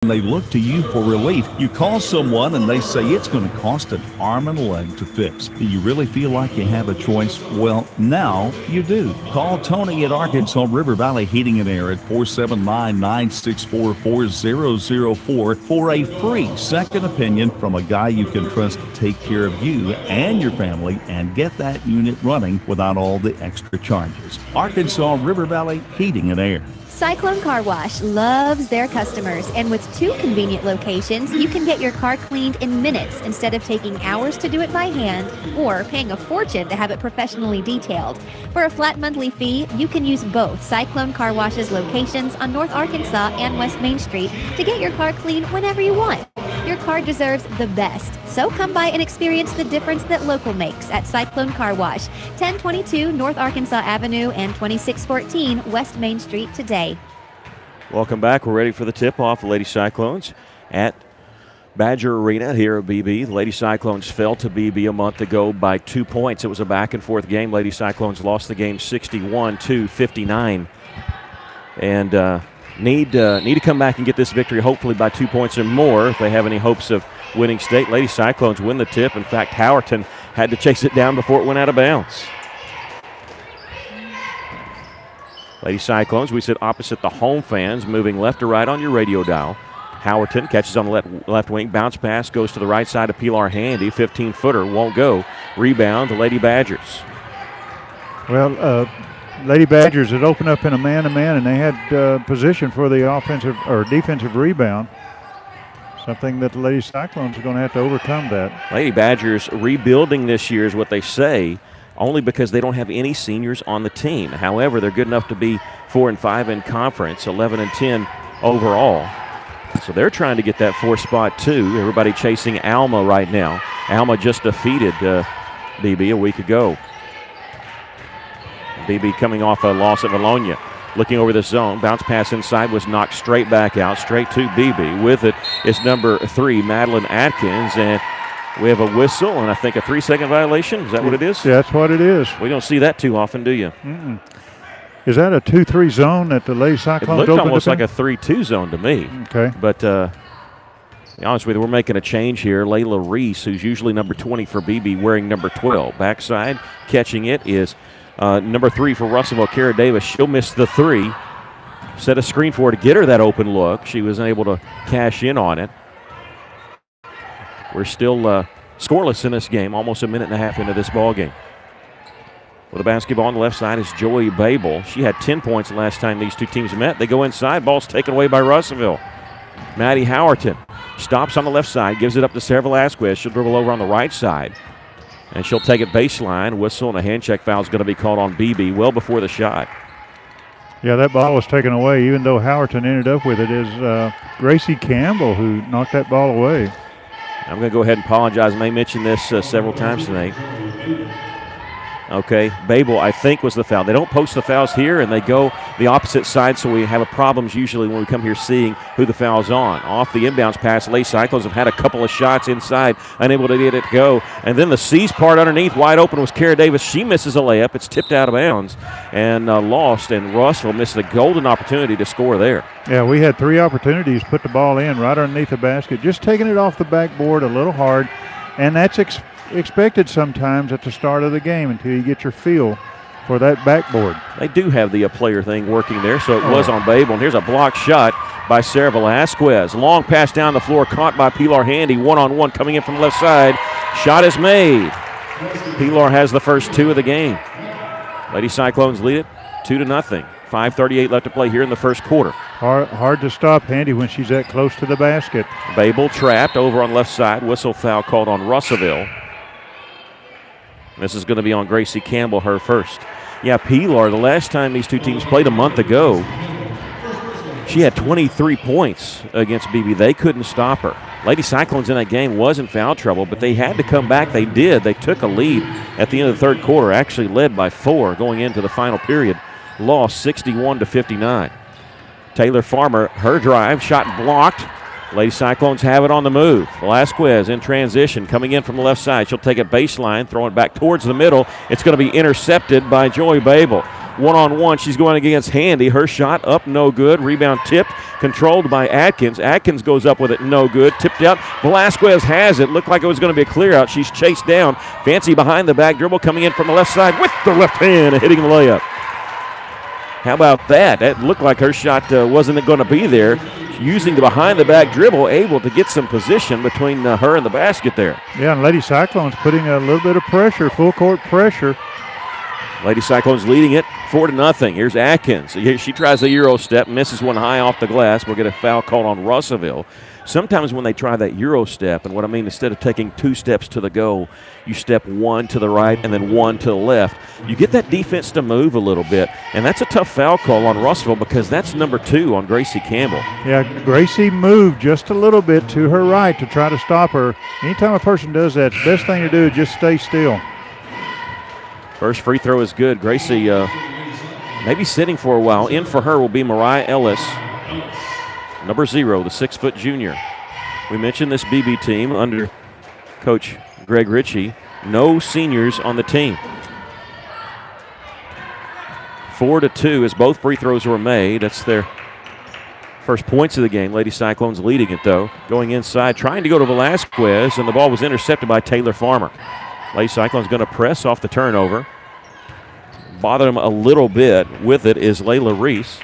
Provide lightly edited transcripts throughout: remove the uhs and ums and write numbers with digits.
and they look to you for relief. You call someone and they say it's going to cost an arm and a leg to fix. Do you really feel like you have a choice? Well, now you do. Call Tony at Arkansas River Valley Heating and Air at 479-964-4004 for a free second opinion from a guy you can trust to take care of you and your family and get that unit running without all the extra charges. Arkansas River Valley Heating and Air. Cyclone Car Wash loves their customers, and with 2 convenient locations, you can get your car cleaned in minutes instead of taking hours to do it by hand or paying a fortune to have it professionally detailed. For a flat monthly fee, you can use both Cyclone Car Wash's locations on North Arkansas and West Main Street to get your car cleaned whenever you want. Your car deserves the best, so come by and experience the difference that local makes at Cyclone Car Wash, 1022 North Arkansas Avenue and 2614 West Main Street today. Welcome back. We're ready for the tip-off. Lady Cyclones at Badger Arena here at Beebe. The Lady Cyclones fell to Beebe a month ago by 2 points. It was a back-and-forth game. Lady Cyclones lost the game 61-59. And need to come back and get this victory, hopefully by 2 points or more if they have any hopes of winning state. Lady Cyclones win the tip. In fact, Howerton had to chase it down before it went out of bounds. Lady Cyclones, we sit opposite the home fans, moving left to right on your radio dial. Howerton catches on the left wing. Bounce pass goes to the right side of Pilar Handy. 15-footer won't go. Rebound to Lady Badgers. Well, Lady Badgers had opened up in a man-to-man, and they had position for the offensive or defensive rebound. Something that the Lady Cyclones are going to have to overcome that. Lady Badgers rebuilding this year is what they say, only because they don't have any seniors on the team. However, they're good enough to be 4-5 in conference, 11-10 overall. So they're trying to get that 4th spot too. Everybody chasing Alma right now. Alma just defeated Beebe a week ago. Beebe coming off a loss at Bologna. Looking over the zone. Bounce pass inside was knocked straight back out, straight to Beebe. With it is number 3, Madeline Atkins. And we have a whistle and I think a 3-second violation. Is that what it is? Yeah, that's what it is. We don't see that too often, do you? Mm-mm. Is that a 2-3 zone that the Lady Cyclones opened? It looked almost like a 3-2 zone to me. Okay. But to be honest with you, we're making a change here. Layla Reese, who's usually number 20 for Beebe, wearing number 12. Backside, catching it is number 3 for Russellville, Kara Davis. She'll miss the 3. Set a screen for her to get her that open look. She was able to cash in on it. We're still scoreless in this game, almost a minute and a half into this ball game. With the basketball on the left side is Joey Babel. She had 10 points the last time these two teams met. They go inside. Ball's taken away by Russellville. Maddie Howerton stops on the left side, gives it up to Sarah Velasquez. She'll dribble over on the right side. And she'll take it baseline. Whistle and a hand check foul is going to be called on Beebe well before the shot. Yeah, that ball was taken away, even though Howerton ended up with it. Is Gracie Campbell who knocked that ball away. I'm going to go ahead and apologize. I may mention this several times tonight. Okay, Babel, I think, was the foul. They don't post the fouls here, and they go the opposite side, so we have problems usually when we come here seeing who the foul's on. Off the inbounds pass, Lady Cyclones have had a couple of shots inside, unable to get it to go. And then the C's part underneath, wide open, was Kara Davis. She misses a layup. It's tipped out of bounds and lost, and Russell missed a golden opportunity to score there. Yeah, we had 3 opportunities to put the ball in right underneath the basket, just taking it off the backboard a little hard, and that's expected sometimes at the start of the game until you get your feel for that backboard. They do have the player thing working there, so it was on Babel. And here's a blocked shot by Sarah Velasquez. Long pass down the floor, caught by Pilar Handy. One-on-one coming in from the left side. Shot is made. Pilar has the first 2 of the game. Lady Cyclones lead it 2-0. 5:38 left to play here in the first quarter. Hard to stop Handy when she's that close to the basket. Babel trapped over on left side. Whistle foul called on Russellville. This is going to be on Gracie Campbell, her first. Yeah, Pilar, the last time these two teams played a month ago, she had 23 points against Beebe. They couldn't stop her. Lady Cyclones in that game was in foul trouble, but they had to come back. They did. They took a lead at the end of the third quarter, actually led by 4 going into the final period. Lost 61-59. Taylor Farmer, her drive, shot blocked. Lady Cyclones have it on the move. Velasquez in transition, coming in from the left side. She'll take it baseline, throw it back towards the middle. It's going to be intercepted by Joey Babel. One-on-one, she's going against Handy. Her shot up, no good. Rebound tipped, controlled by Atkins. Atkins goes up with it, no good. Tipped out. Velasquez has it. Looked like it was going to be a clear out. She's chased down. Fancy behind the back dribble coming in from the left side with the left hand and hitting the layup. How about that? That looked like her shot wasn't going to be there. Using the behind-the-back dribble, able to get some position between her and the basket there. Yeah, and Lady Cyclones putting a little bit of pressure, full court pressure. Lady Cyclones leading it 4-0. Here's Atkins. She tries a Euro step, misses one high off the glass. We'll get a foul called on Russellville. Sometimes when they try that Euro step, and what I mean, instead of taking 2 steps to the goal, you step 1 to the right and then 1 to the left. You get that defense to move a little bit, and that's a tough foul call on Russellville because that's number 2 on Gracie Campbell. Yeah, Gracie moved just a little bit to her right to try to stop her. Anytime a person does that, the best thing to do is just stay still. First free throw is good. Gracie maybe sitting for a while. In for her will be Mariah Ellis. Number 0, the 6-foot junior. We mentioned this Beebe team under Coach Greg Ritchie. No seniors on the team. 4-2 as both free throws were made. That's their first points of the game. Lady Cyclones leading it, though. Going inside, trying to go to Velasquez, and the ball was intercepted by Taylor Farmer. Lady Cyclones going to press off the turnover. Bothered him a little bit with it is Layla Reese.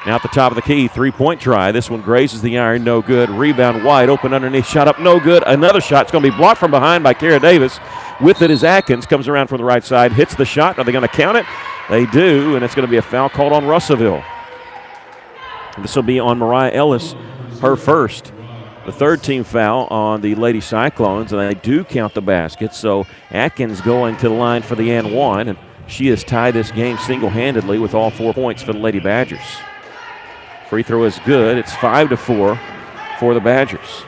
Now at the top of the key, 3-point try. This one grazes the iron, no good. Rebound wide open underneath, shot up, no good. Another shot. It's going to be blocked from behind by Kara Davis. With it is Atkins, comes around from the right side, hits the shot. Are they going to count it? They do, and it's going to be a foul called on Russellville. This will be on Mariah Ellis, her first. The third team foul on the Lady Cyclones, and they do count the basket. So Atkins going to the line for the and one, and she has tied this game single-handedly with all 4 points for the Lady Badgers. Free throw is good. It's 5-4 for the Badgers.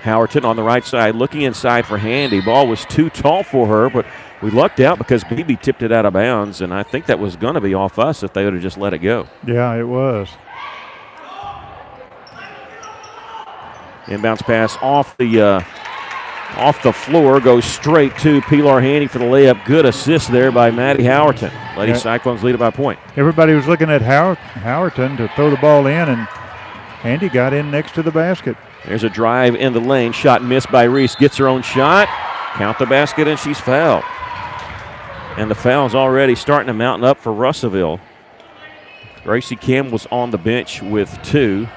Howerton on the right side looking inside for Handy. Ball was too tall for her, but we lucked out because Beebe tipped it out of bounds, and I think that was going to be off us if they would have just let it go. Yeah, it was. Inbounds pass off the floor, goes straight to Pilar Handy for the layup. Good assist there by Maddie Howerton. Lady Cyclones lead it by a point. Everybody was looking at Howerton to throw the ball in, and Handy got in next to the basket. There's a drive in the lane. Shot missed by Reese. Gets her own shot. Count the basket, and she's fouled. And the foul's already starting to mountain up for Russellville. Gracie Campbell's on the bench with 2.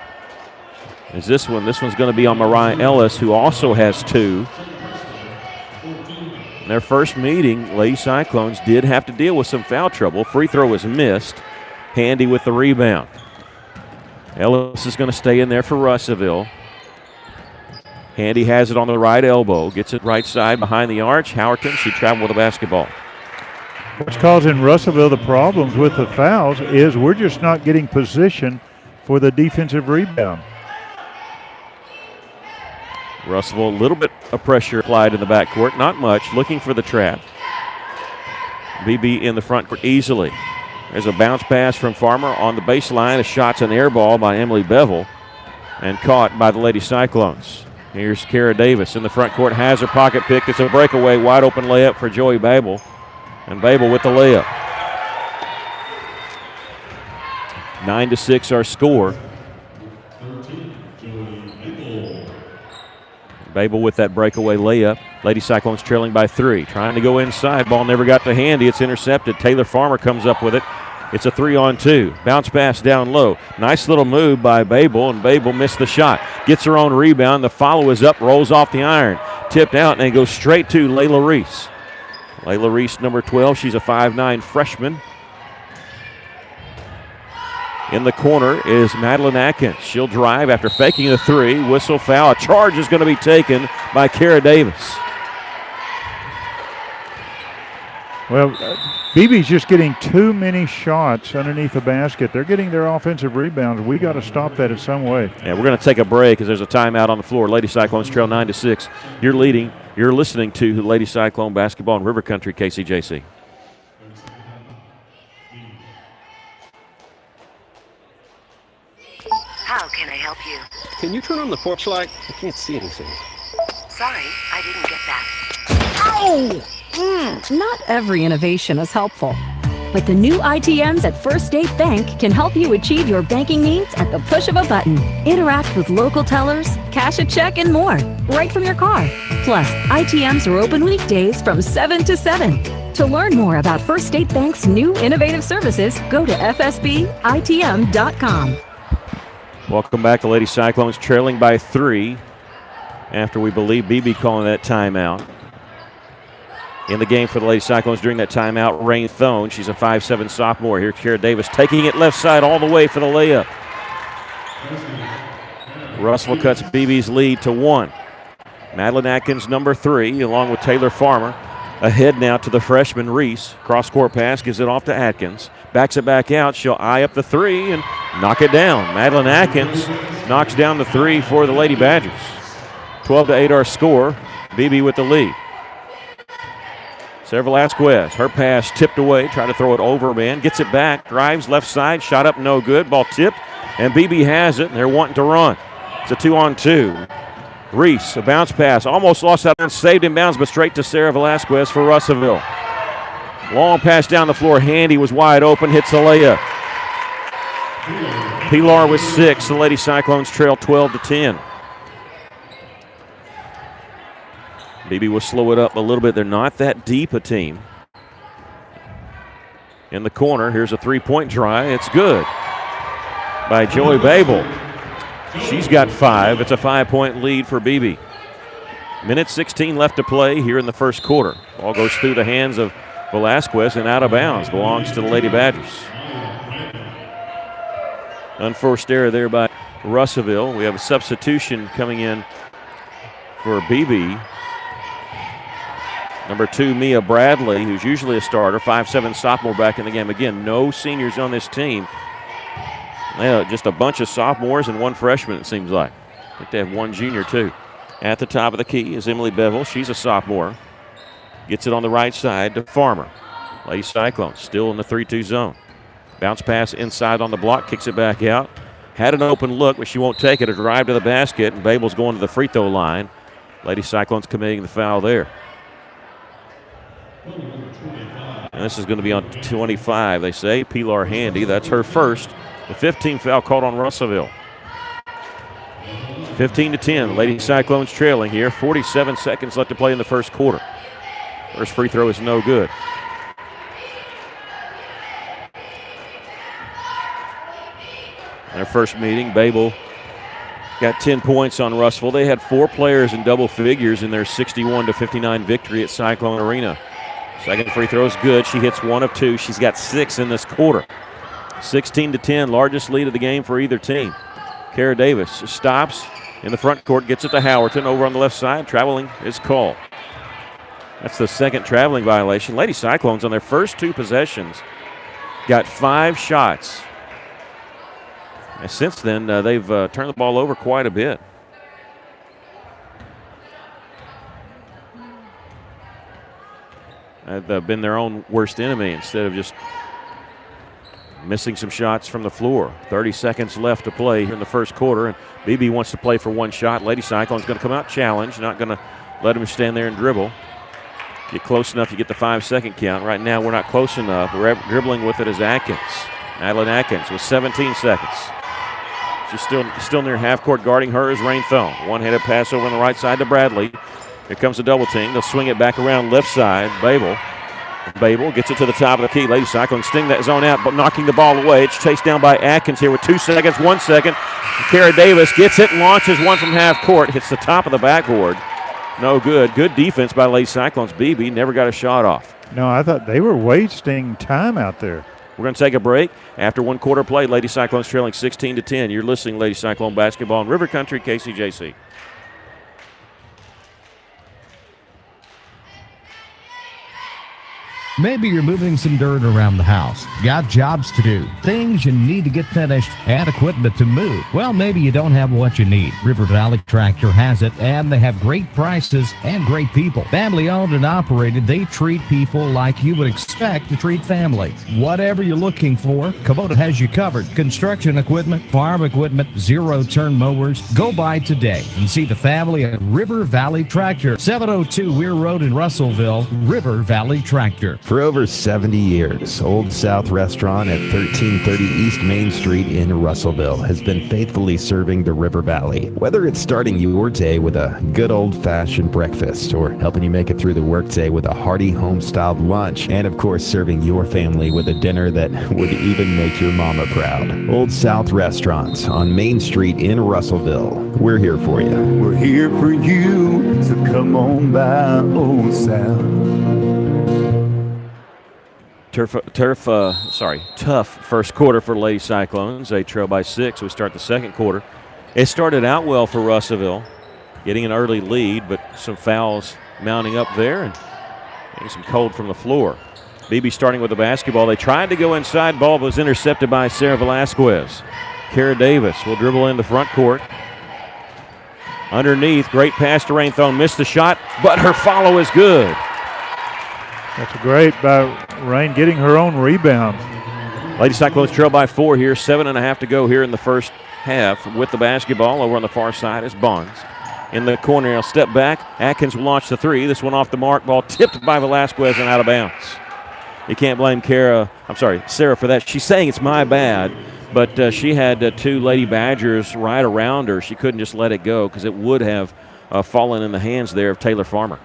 Is this one? This one's going to be on Mariah Ellis, who also has 2. In their first meeting, Lady Cyclones did have to deal with some foul trouble. Free throw was missed. Handy with the rebound. Ellis is going to stay in there for Russellville. Handy has it on the right elbow. Gets it right side behind the arch. Howerton, she traveled with the basketball. What's causing Russellville the problems with the fouls is we're just not getting position for the defensive rebound. Russellville, a little bit of pressure applied in the backcourt. Not much. Looking for the trap. Beebe in the front court easily. There's a bounce pass from Farmer on the baseline. A shot's an air ball by Emily Bevel and caught by the Lady Cyclones. Here's Kara Davis in the front court. Has her pocket picked. It's a breakaway. Wide open layup for Joey Babel. And Babel with the layup. 9-6 our score. Babel with that breakaway layup. Lady Cyclones trailing by 3. Trying to go inside. Ball never got to Handy. It's intercepted. Taylor Farmer comes up with it. It's a 3-on-2. Bounce pass down low. Nice little move by Babel, and Babel missed the shot. Gets her own rebound. The follow is up, rolls off the iron. Tipped out, and it goes straight to Layla Reese. Layla Reese, number 12. She's a 5'9 freshman. In the corner is Madeline Atkins. She'll drive after faking the 3. Whistle foul. A charge is going to be taken by Kara Davis. Well, Beebe's just getting too many shots underneath the basket. They're getting their offensive rebounds. We got to stop that in some way. Yeah, we're going to take a break because there's a timeout on the floor. Lady Cyclones trail 9-6. You're listening to Lady Cyclone basketball in River Country, KCJC. How can I help you? Can you turn on the porch light? I can't see anything. Sorry, I didn't get that. Ow! Not every innovation is helpful, but the new ITMs at First State Bank can help you achieve your banking needs at the push of a button. Interact with local tellers, cash a check, and more, right from your car. Plus, ITMs are open weekdays from 7 to 7. To learn more about First State Bank's new innovative services, go to fsbitm.com. Welcome back. The Lady Cyclones trailing by 3 after we believe Beebe calling that timeout. In the game for the Lady Cyclones during that timeout, Rain Thone. She's a 5'7" sophomore. Here's Kara Davis taking it left side all the way for the layup. Russell cuts Beebe's lead to 1. Madeline Atkins, number 3, along with Taylor Farmer. Ahead now to the freshman Reese. Cross-court pass, gives it off to Atkins. Backs it back out. She'll eye up the 3 and knock it down. Madeline Atkins knocks down the 3 for the Lady Badgers. 12-8 our score. Beebe with the lead. Sarah Velasquez, her pass tipped away, try to throw it over, man. Gets it back, drives left side, shot up, no good. Ball tipped, and Beebe has it, and they're wanting to run. It's a 2-on-2. Reese, a bounce pass, almost lost that one, saved in bounds, but straight to Sarah Velasquez for Russellville. Long pass down the floor, Handy was wide open, hits the layup. Pilar with 6, the Lady Cyclones trail 12-10. Beebe will slow it up a little bit. They're not that deep a team. In the corner, here's a three-point try. It's good by Joey Babel. She's got 5. It's a 5-point lead for Beebe. Minute 16 left to play here in the first quarter. Ball goes through the hands of Velasquez and out of bounds. Belongs to the Lady Badgers. Unforced error there by Russellville. We have a substitution coming in for Beebe. Number 2, Mia Bradley, who's usually a starter, 5'7" sophomore back in the game. Again, no seniors on this team. Just a bunch of sophomores and 1 freshman, it seems like. I think they have 1 junior, too. At the top of the key is Emily Bevel. She's a sophomore. Gets it on the right side to Farmer. Lady Cyclones still in the 3-2 zone. Bounce pass inside on the block, kicks it back out. Had an open look, but she won't take it. A drive to the basket, and Babel's going to the free throw line. Lady Cyclones committing the foul there. And this is going to be on 25, they say. Pilar Handy, that's her first. The 15th foul called on Russellville. 15-10, Lady Cyclones trailing here. 47 seconds left to play in the first quarter. First free throw is no good. Their first meeting, Babel got 10 points on Russellville. They had 4 players in double figures in their 61-59 victory at Cyclone Arena. Second free throw is good. She hits 1 of 2. She's got 6 in this quarter. 16-10, largest lead of the game for either team. Kara Davis stops in the front court, gets it to Howerton over on the left side. Traveling is called. That's the second traveling violation. Lady Cyclones on their first 2 possessions got 5 shots. And since then, they've turned the ball over quite a bit. They've been their own worst enemy instead of just missing some shots from the floor. 30 seconds left to play here in the first quarter, and Beebe wants to play for 1 shot. Lady Cyclone's going to come out challenge, not going to let him stand there and dribble. Get close enough, you get the 5-second count. Right now, we're not close enough. We're dribbling with it as Atkins. Madeline Atkins with 17 seconds. She's still near half court. Guarding her is Rain Thone. One-handed pass over on the right side to Bradley. Here comes a double team. They'll swing it back around left side. Babel gets it to the top of the key. Lady Cyclones sting that zone out, but knocking the ball away. It's chased down by Atkins here with 2 seconds, 1 second. Kara Davis gets it, launches one from half court, hits the top of the backboard. No good. Good defense by Lady Cyclones. Beebe never got a shot off. No, I thought they were wasting time out there. We're going to take a break. After 1 quarter play, Lady Cyclones trailing 16-10. You're listening to Lady Cyclone basketball in River Country, KCJC. Maybe you're moving some dirt around the house, got jobs to do, things you need to get finished, and equipment to move. Well, maybe you don't have what you need. River Valley Tractor has it, and they have great prices and great people. Family owned and operated, they treat people like you would expect to treat family. Whatever you're looking for, Kubota has you covered. Construction equipment, farm equipment, zero-turn mowers. Go by today and see the family at River Valley Tractor, 702 Weir Road in Russellville. River Valley Tractor. For over 70 years, Old South Restaurant at 1330 East Main Street in Russellville has been faithfully serving the River Valley. Whether it's starting your day with a good old-fashioned breakfast or helping you make it through the workday with a hearty home-styled lunch, and of course serving your family with a dinner that would even make your mama proud. Old South Restaurant on Main Street in Russellville. We're here for you. We're here for you, so come on by Old South. Tough first quarter for Lady Cyclones. They trail by 6. We start the second quarter. It started out well for Russellville, getting an early lead, but some fouls mounting up there and getting some cold from the floor. Beebe starting with the basketball. They tried to go inside. Ball was intercepted by Sarah Velasquez. Kara Davis will dribble in the front court. Underneath, great pass to Rain Thone. Missed the shot, but her follow is good. That's great by Rain getting her own rebound. Lady Cyclones trail by 4 here. 7.5 to go here in the first half. With the basketball over on the far side is Barnes. In the corner, he'll step back. Atkins will launch the 3. This one off the mark. Ball tipped by Velasquez and out of bounds. You can't blame Sarah for that. She's saying it's my bad, but she had 2 Lady Badgers right around her. She couldn't just let it go because it would have fallen in the hands there of Taylor Farmer.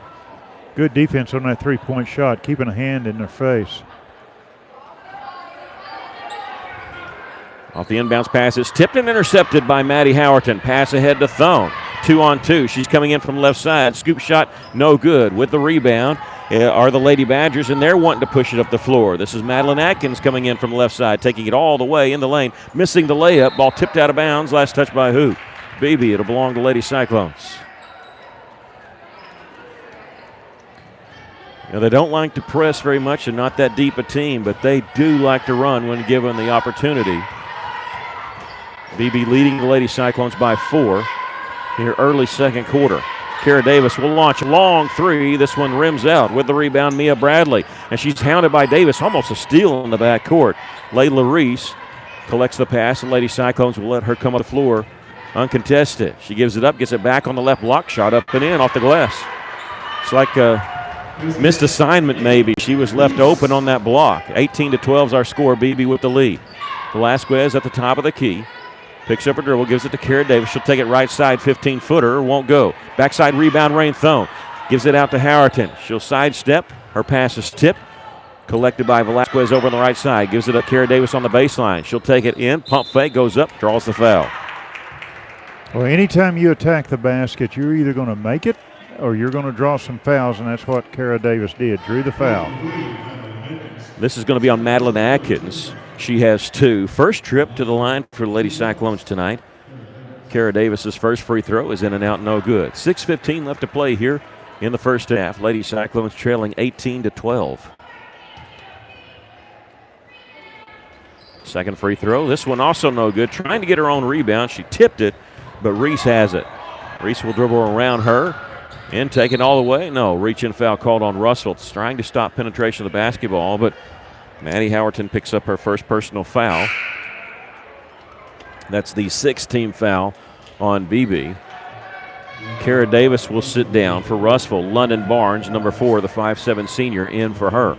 Good defense on that three-point shot, keeping a hand in their face. Off the inbounds pass, it's tipped and intercepted by Maddie Howerton. Pass ahead to Thone. 2-on-2. She's coming in from left side. Scoop shot, no good. With the rebound are the Lady Badgers, and they're wanting to push it up the floor. This is Madeline Atkins coming in from left side, taking it all the way in the lane, missing the layup. Ball tipped out of bounds. Last touch by who? Beebe. It'll belong to Lady Cyclones. Now, they don't like to press very much and not that deep a team, but they do like to run when given the opportunity. Beebe leading the Lady Cyclones by 4 here early second quarter. Kara Davis will launch a long 3. This one rims out with the rebound, Mia Bradley. And she's hounded by Davis, almost a steal in the backcourt. Layla Reese collects the pass, and Lady Cyclones will let her come on the floor uncontested. She gives it up, gets it back on the left block, shot up and in off the glass. It's like a missed assignment maybe. She was left open on that block. 18-12 is our score. Beebe with the lead. Velasquez at the top of the key. Picks up her dribble, gives it to Kara Davis. She'll take it right side, 15-footer, won't go. Backside rebound, Rain Thone. Gives it out to Howerton. She'll sidestep. Her pass is tipped. Collected by Velasquez over on the right side. Gives it up Kara Davis on the baseline. She'll take it in. Pump fake, goes up, draws the foul. Well, anytime you attack the basket, you're either going to make it or you're going to draw some fouls, and that's what Kara Davis did, drew the foul. This is going to be on Madeline Atkins. She has 2. First trip to the line for the Lady Cyclones tonight. Kara Davis's first free throw is in and out, no good. 6:15 left to play here in the first half. Lady Cyclones trailing 18-12. Second free throw. This one also no good. Trying to get her own rebound. She tipped it, but Reese has it. Reese will dribble around her. And take it all the way. No, reach-in foul called on Russell. It's trying to stop penetration of the basketball, but Maddie Howerton picks up her first personal foul. That's the 6th team foul on Beebe. Kara Davis will sit down for Russell. London Barnes, number 4, the 5'7" senior, in for her.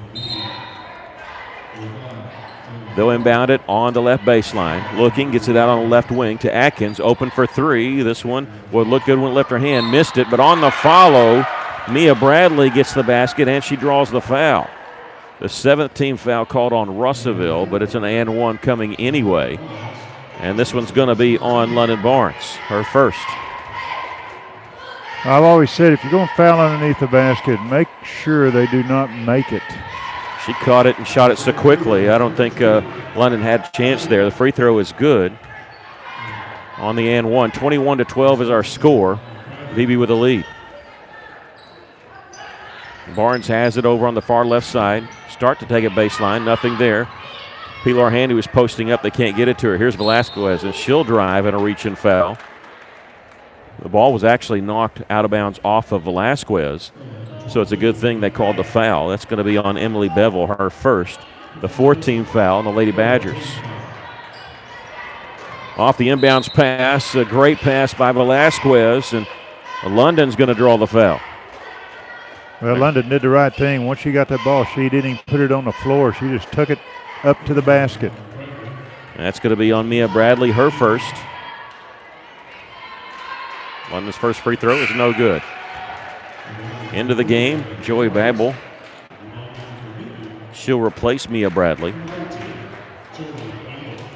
They'll inbound it on the left baseline. Looking, gets it out on the left wing to Atkins. Open for 3. This one would look good when it left her hand. Missed it, but on the follow, Mia Bradley gets the basket, and she draws the foul. The 7th team foul called on Russellville, but it's an and 1 coming anyway. And this one's going to be on London Barnes, her first. I've always said if you're going to foul underneath the basket, make sure they do not make it. She caught it and shot it so quickly. I don't think London had a chance there. The free throw is good on the and 1. 21-12 is our score. Beebe with the lead. Barnes has it over on the far left side. start to take it baseline. Nothing there. Pilar Handy was posting up. They can't get it to her. Here's Velasquez, and she'll drive and a reach and foul. The ball was actually knocked out of bounds off of Velasquez, so it's a good thing they called the foul. That's going to be on Emily Bevel, her first, the 4th-team foul on the Lady Badgers. Off the inbounds pass, a great pass by Velasquez, and London's going to draw the foul. Well, London did the right thing. Once she got that ball, she didn't even put it on the floor. She just took it up to the basket. That's going to be on Mia Bradley, her first. London's first free throw is no good. Into the game, Joey Babel. She'll replace Mia Bradley.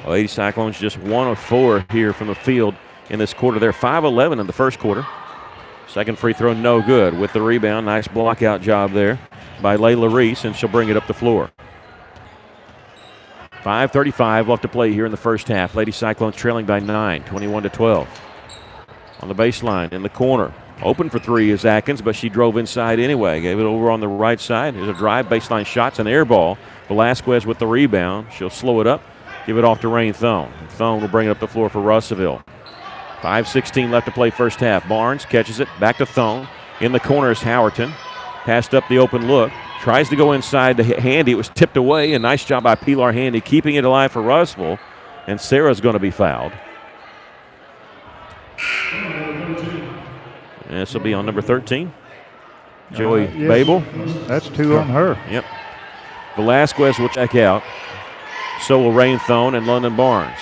Lady Cyclones just 1 of 4 here from the field in this quarter. They're 5-11 in the first quarter. Second free throw, no good. With the rebound, nice block out job there by Layla Reese, and she'll bring it up the floor. 5:35 left to play here in the first half. Lady Cyclones trailing by 9, 21-12. On the baseline, in the corner. Open for 3 is Atkins, but she drove inside anyway. Gave it over on the right side. There's a drive, baseline shots, an air ball. Velasquez with the rebound. She'll slow it up, give it off to Rain Thone. Thone will bring it up the floor for Russellville. 5:16 left to play first half. Barnes catches it, back to Thone. In the corner is Howerton. Passed up the open look. Tries to go inside to Handy. It was tipped away. A nice job by Pilar Handy keeping it alive for Russellville. And Sarah's going to be fouled. And this will be on number 13. Joey yes. Babel. That's 2 on her. Yep. Velasquez will check out. So will Rain Thone and London Barnes.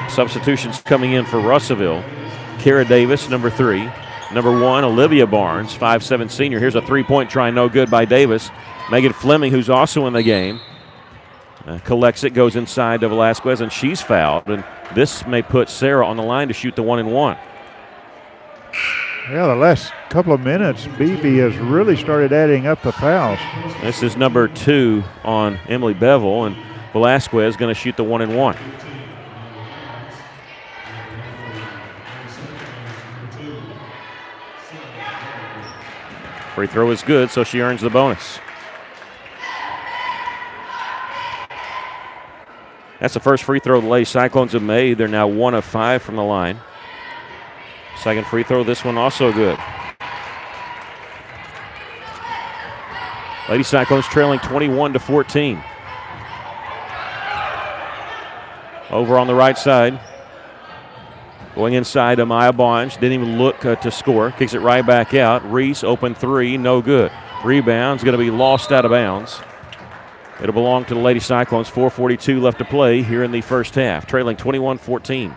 Substitutions coming in for Russellville. Kara Davis, number 3. Number 1, Olivia Barnes, 5'7" senior. Here's a 3-point try, no good by Davis. Megan Fleming, who's also in the game, collects it, goes inside to Velasquez, and she's fouled. And this may put Sarah on the line to shoot the 1-and-1. Yeah, the last couple of minutes, Beebe has really started adding up the fouls. This is number 2 on Emily Bevel, and Velasquez going to shoot the 1-and-1. Free throw is good, so she earns the bonus. That's the first free throw the Lady Cyclones have made. They're now 1 of 5 from the line. Second free throw, this one also good. Lady Cyclones trailing 21-14. Over on the right side. Going inside, Amaya Barnes. Didn't even look to score. Kicks it right back out. Reese, open 3, no good. Rebound's going to be lost out of bounds. It'll belong to the Lady Cyclones. 4:42 left to play here in the first half. Trailing 21-14.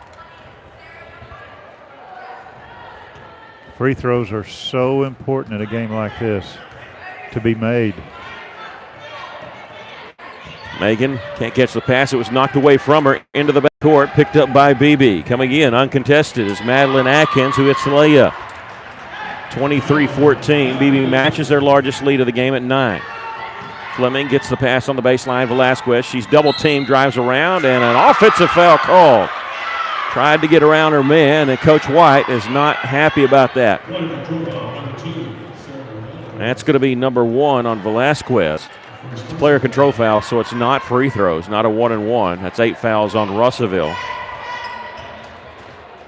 Free throws are so important in a game like this to be made. Megan can't catch the pass. It was knocked away from her into the backcourt. Picked up by Beebe. Coming in uncontested is Madeline Atkins, who hits the layup. 23-14. Beebe matches their largest lead of the game at 9. Fleming gets the pass on the baseline. Velasquez. She's double teamed, drives around, and an offensive foul called. Tried to get around her man, and Coach White is not happy about that. That's going to be number 1 on Velasquez. It's a player control foul, so it's not free throws, not a 1-and-1. That's 8 fouls on Russellville.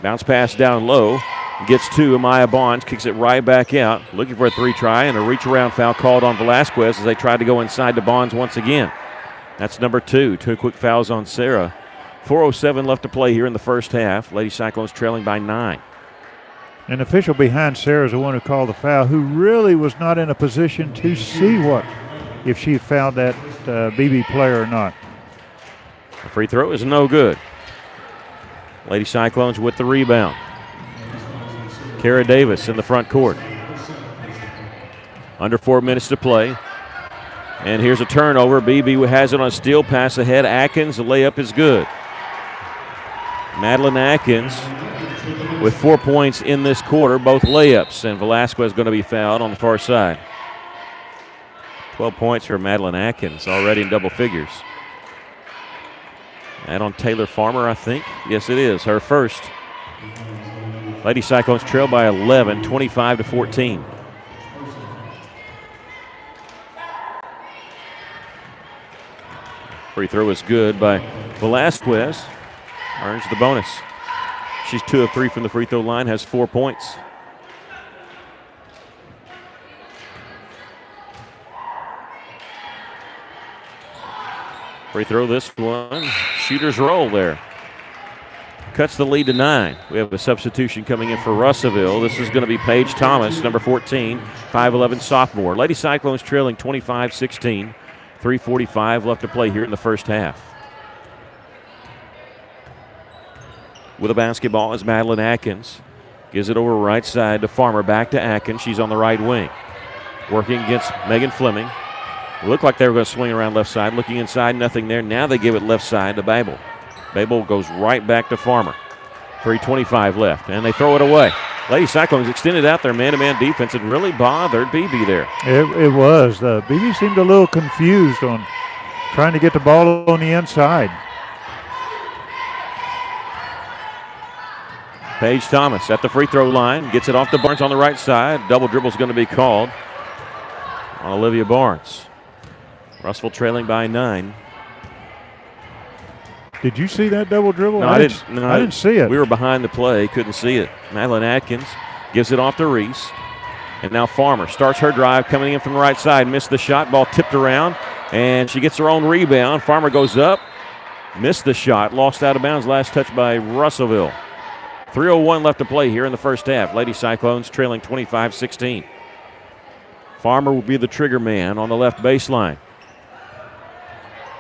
Bounce pass down low. Gets to Amaya Barnes, kicks it right back out. Looking for a 3 try, and a reach around foul called on Velasquez as they tried to go inside to Barnes once again. That's number 2. 2 quick fouls on Sarah. 4:07 left to play here in the first half. Lady Cyclones trailing by 9. An official behind Sarah is the one who called the foul, who really was not in a position to see if she fouled that Beebe player or not. The free throw is no good. Lady Cyclones with the rebound. Kara Davis in the front court. Under 4 minutes to play. And here's a turnover. Beebe has it on a steal pass ahead. Atkins, the layup is good. Madeline Atkins with 4 points in this quarter, both layups. And Velasquez going to be fouled on the far side. 12 points for Madeline Atkins, already in double figures. That on Taylor Farmer, I think. Yes, it is. Her first. Lady Cyclones trail by 11, 25-14. Free throw is good by Velasquez. Earns the bonus. She's 2 of 3 from the free throw line, has 4 points. Free throw this one. Shooter's roll there. Cuts the lead to 9. We have a substitution coming in for Russellville. This is going to be Paige Thomas, number 14, 5'11 sophomore. Lady Cyclones trailing 25-16. 3:45 left to play here in the first half. With a basketball is Madeline Atkins. Gives it over right side to Farmer. Back to Atkins. She's on the right wing. Working against Megan Fleming. It looked like they were going to swing around left side. Looking inside, nothing there. Now they give it left side to Babel. Babel goes right back to Farmer. 3:25 left, and they throw it away. Lady Cyclones extended out their man-to-man defense and really bothered Beebe there. It was. Beebe seemed a little confused on trying to get the ball on the inside. Paige Thomas at the free throw line. Gets it off to Barnes on the right side. Double dribble is going to be called on Olivia Barnes. Russell trailing by 9. Did you see that double dribble? No, I didn't see it. We were behind the play, couldn't see it. Madeline Atkins gives it off to Reese. And now Farmer starts her drive, coming in from the right side. Missed the shot, ball tipped around, and she gets her own rebound. Farmer goes up, missed the shot, lost out of bounds. Last touch by Russellville. 3:01 left to play here in the first half. Lady Cyclones trailing 25-16. Farmer will be the trigger man on the left baseline.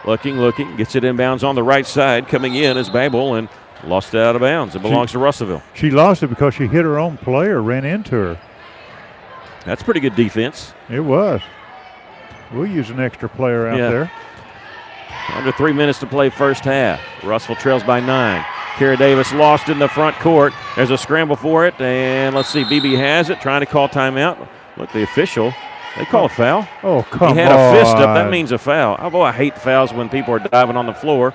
Looking, gets it inbounds on the right side. Coming in is Babel and lost it out of bounds. It belongs to Russellville. She lost it because she hit her own player, ran into her. That's pretty good defense. It was. We'll use an extra player out there. Under 3 minutes to play first half. Russellville trails by 9. Kara Davis lost in the front court. There's a scramble for it, and let's see. Beebe has it, trying to call timeout. Look, the official. They call a foul. Oh, come on. He had a fist up. That means a foul. Oh, boy, I hate fouls when people are diving on the floor.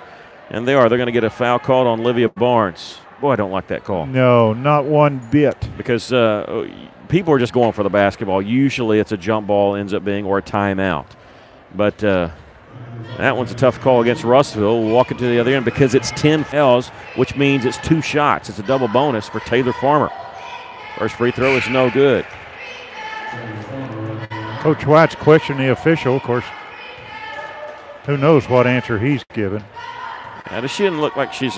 And they are. They're going to get a foul called on Olivia Barnes. Boy, I don't like that call. No, not one bit. Because people are just going for the basketball. Usually it's a jump ball, ends up being, or a timeout. But that one's a tough call against Russellville. We'll walk it to the other end because it's 10 fouls, which means it's 2 shots. It's a double bonus for Taylor Farmer. First free throw is no good. Coach White's questioning the official. Of course, who knows what answer he's given. She didn't look like she's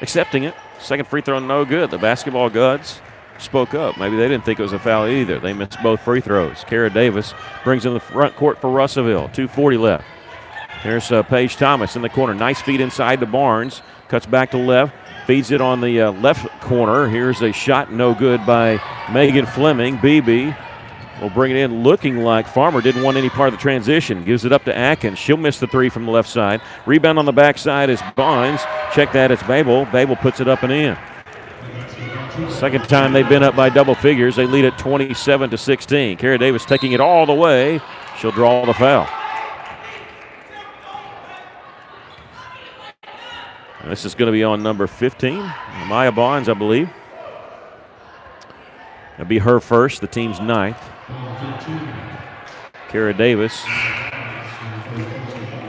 accepting it. Second free throw, no good. The basketball gods spoke up. Maybe they didn't think it was a foul either. They missed both free throws. Kara Davis brings in the front court for Russellville. 2:40 left. Here's Paige Thomas in the corner. Nice feed inside to Barnes. Cuts back to left. Feeds it on the left corner. Here's a shot, no good by Megan Fleming. Beebe will bring it in looking like Farmer didn't want any part of the transition. Gives it up to Atkins. She'll miss the 3 from the left side. Rebound on the backside is Barnes. Check that, it's Babel. Babel puts it up and in. Second time they've been up by double figures. They lead at 27-16. Kara Davis taking it all the way. She'll draw the foul. And this is going to be on number 15, Maya Barnes, I believe. It'll be her first, the team's 9th. Kara Davis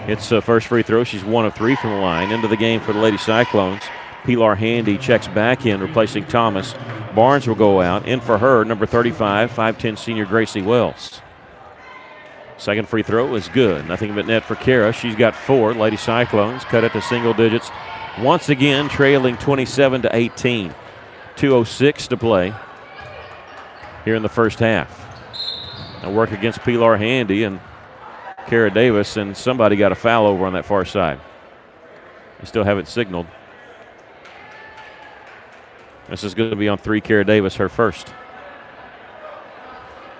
hits the first free throw. She's 1 of 3 from the line. Into the game for the Lady Cyclones. Pilar Handy checks back in, replacing Thomas. Barnes will go out. In for her, number 35, 5'10 senior Gracie Wells. Second free throw is good. Nothing but net for Kara. She's got 4. Lady Cyclones cut it to single digits. Once again, trailing 27-18. 2:06 to play here in the first half. A work against Pilar Handy and Kara Davis, and somebody got a foul over on that far side. They still haven't signaled. This is going to be on 3, Kara Davis, her first.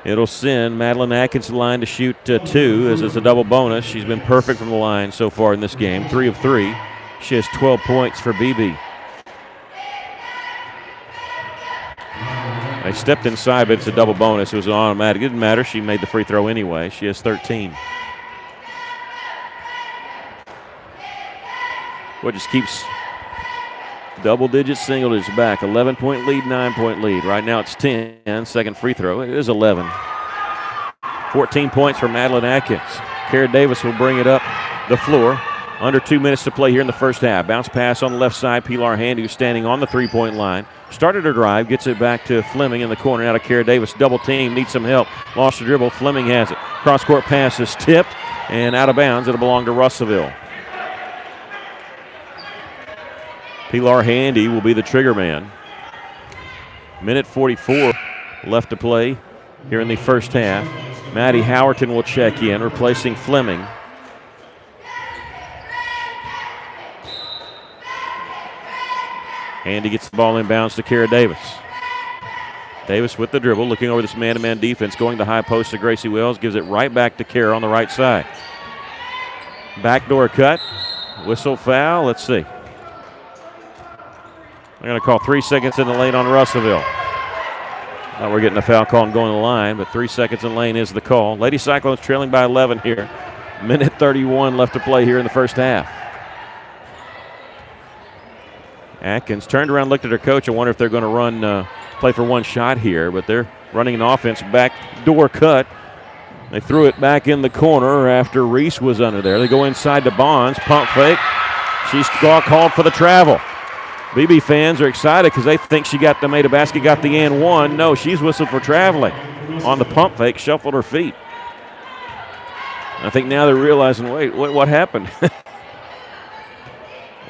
It'll send Madeline Atkins to the line to shoot 2. This is a double bonus. She's been perfect from the line so far in this game. 3 of 3. She has 12 points for Beebe. They stepped inside, but it's a double bonus. It was an automatic. It didn't matter. She made the free throw anyway. She has 13. What just keeps double digits, single digits back. 11-point lead, 9-point lead. Right now it's 10. Second free throw. It is 11. 14 points for Madeline Atkins. Kara Davis will bring it up the floor Under 2 minutes to play here in the first half. Bounce pass on the left side. Pilar Handy, who's standing on the three-point line. Started her drive, gets it back to Fleming in the corner. Out of Kara Davis. Double team, needs some help. Lost the dribble. Fleming has it. Cross-court pass is tipped and out of bounds. It'll belong to Russellville. Pilar Handy will be the trigger man. Minute 44 left to play here in the first half. Maddie Howerton will check in, replacing Fleming. Handy gets the ball inbounds to Kara Davis. Davis with the dribble, looking over this man-to-man defense, going to high post to Gracie Wells, gives it right back to Kara on the right side. Backdoor cut, whistle foul, let's see. They're going to call 3 seconds in the lane on Russellville. Now we're getting a foul call and going to the line, but 3 seconds in the lane is the call. Lady Cyclones trailing by 11 here. Minute 31 left to play here in the first half. Atkins turned around, looked at her coach. I wonder if they're going to run, play for one shot here, but they're running an offense. Backdoor cut. They threw it back in the corner after Reese was under there. They go inside to Bonds. Pump fake. She's called for the travel. Beebe fans are excited because they think she made a basket, got the and one. No, she's whistled for traveling on the pump fake, shuffled her feet. I think now they're realizing, wait, what happened?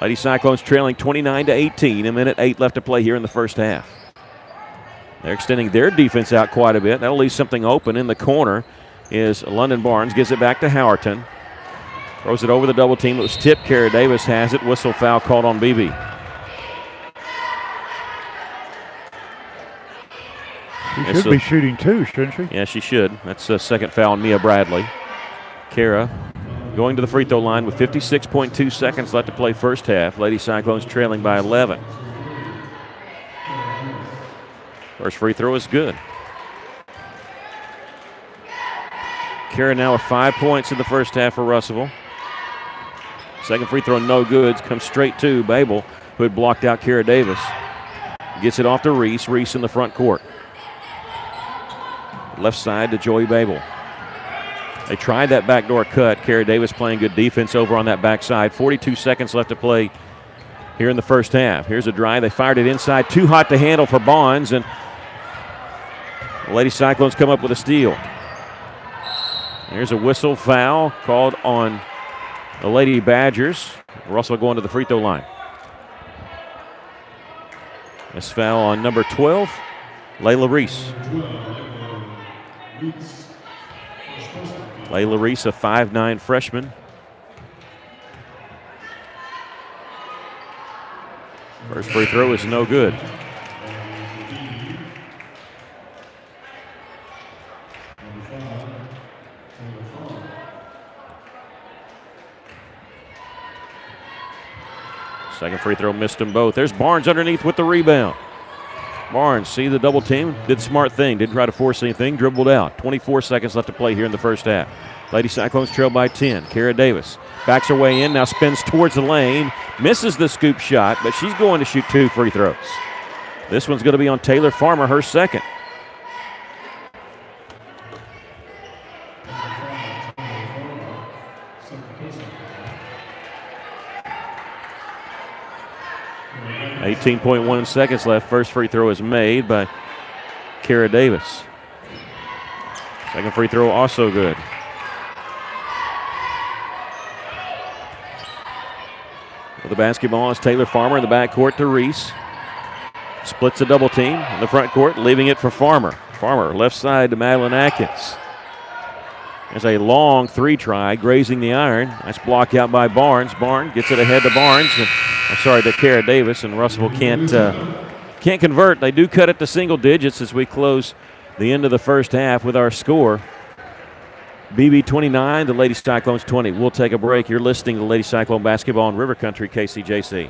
Lady Cyclones trailing 29-18. A minute 8 left to play here in the first half. They're extending their defense out quite a bit. That'll leave something open in the corner. Is London Barnes, gives it back to Howerton. Throws it over the double team. It was tipped. Kara Davis has it. Whistle foul called on Beebe. She should be shooting too, shouldn't she? Yeah, she should. That's a second foul on Mia Bradley. Kara going to the free throw line with 56.2 seconds left to play first half. Lady Cyclones trailing by 11. First free throw is good. Kara now with 5 points in the first half for Russellville. Second free throw no good. Comes straight to Babel, who had blocked out Kara Davis. Gets it off to Reese. Reese in the front court. Left side to Joey Babel. They tried that backdoor cut. Kara Davis playing good defense over on that backside. 42 seconds left to play here in the first half. Here's a drive. They fired it inside. Too hot to handle for Bonds, and the Lady Cyclones come up with a steal. Here's a whistle foul called on the Lady Badgers. Russell going to the free throw line. This foul on number 12, Layla Reese. Layla Reese, a 5'9" freshman. First free throw is no good. Second free throw missed them both. There's Barnes underneath with the rebound. Barnes, see the double team, did the smart thing, didn't try to force anything, dribbled out. 24 seconds left to play here in the first half. Lady Cyclones trail by 10. Kara Davis backs her way in, now spins towards the lane, misses the scoop shot, but she's going to shoot 2 free throws. This one's going to be on Taylor Farmer, her second. .1 seconds left. First free throw is made by Kara Davis. Second free throw also good. With the basketball is Taylor Farmer in the backcourt to Reese. Splits a double team in the front court, leaving it for Farmer. Farmer left side to Madeline Atkins. There's a long three try, grazing the iron. Nice block out by Barnes. Barnes gets it ahead to Barnes. To Kara Davis, and Russellville can't convert. They do cut it to single digits as we close the end of the first half with our score. Beebe 29, the Lady Cyclones 20. We'll take a break. You're listening to Lady Cyclone Basketball in River Country, KCJC.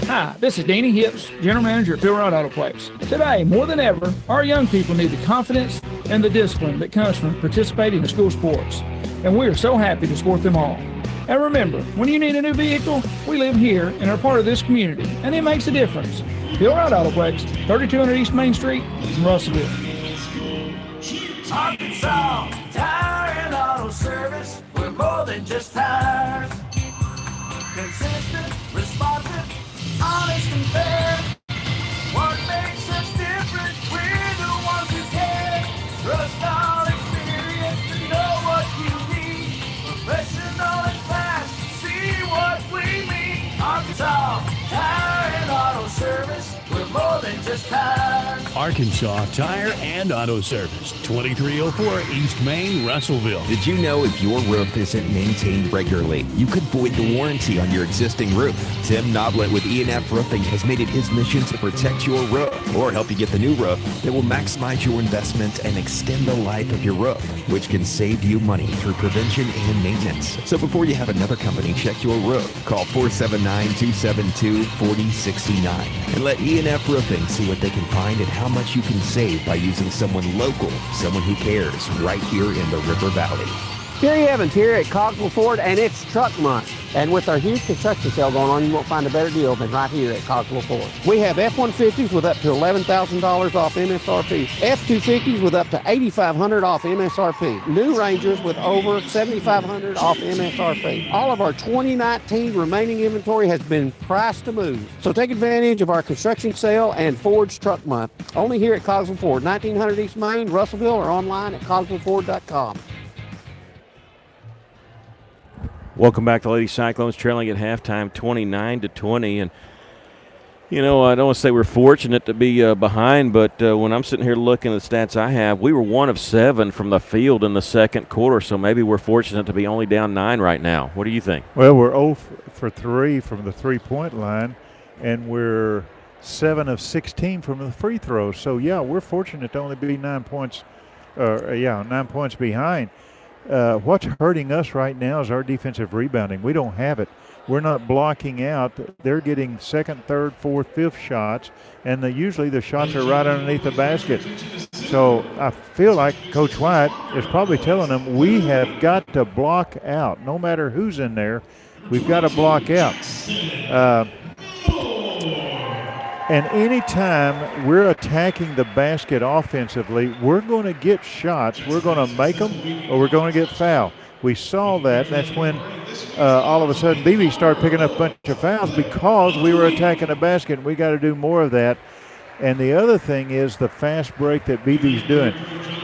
Hi, this is Danny Hips, General Manager at Phil Wright Auto Place. Today, more than ever, our young people need the confidence and the discipline that comes from participating in school sports. And we are so happy to support them all. And remember, when you need a new vehicle, we live here and are part of this community, and it makes a difference. Phil Wright Auto Place, 3200 East Main Street in Russellville. Arkansas Tire and Auto Service, we're more than just tires. Consistent, responsive, honest and fair. What makes us different? We're the ones who care. Trust our experience to know what you need. Professional and fast, see what we mean. Arkansas Tire and Auto Service, we're more than just tires. Arkansas Tire and Auto Service, 2304 East Main, Russellville. Did you know if your roof isn't maintained regularly, you could void the warranty on your existing roof? Tim Noblet with E&F Roofing has made it his mission to protect your roof or help you get the new roof that will maximize your investment and extend the life of your roof, which can save you money through prevention and maintenance. So before you have another company check your roof, call 479-272-4069 and let E&F Roofing see what they can find and how much you can save by using someone local, someone who cares, right here in the River Valley. Terry Evans here at Cogswell Ford, and it's truck month. And with our huge construction sale going on, you won't find a better deal than right here at Cogswell Ford. We have F-150s with up to $11,000 off MSRP, F-250s with up to $8,500 off MSRP, new Rangers with over $7,500 off MSRP. All of our 2019 remaining inventory has been priced to move. So take advantage of our construction sale and Ford's truck month. Only here at Cogswell Ford, 1900 East Main, Russellville, or online at cogswellford.com. Welcome back to Lady Cyclones, trailing at halftime 29-20. And, you know, I don't want to say we're fortunate to be behind, but when I'm sitting here looking at the stats I have, we were 1 of 7 from the field in the second quarter, so maybe we're fortunate to be only down 9 right now. What do you think? Well, we're 0 for 3 from the three-point line, and we're 7 of 16 from the free throws. So, yeah, we're fortunate to only be 9 points, 9 points behind. What's hurting us right now is our defensive rebounding. We don't have it. We're not blocking out. They're getting second, third, fourth, fifth shots, and usually the shots are right underneath the basket. So I feel like Coach White is probably telling them we have got to block out. No matter who's in there, we've got to block out. And anytime we're attacking the basket offensively, we're going to get shots. We're going to make them or we're going to get fouled. We saw that. That's when all of a sudden Beebe started picking up a bunch of fouls because we were attacking the basket. We got to do more of that. And the other thing is the fast break that Beebe's doing.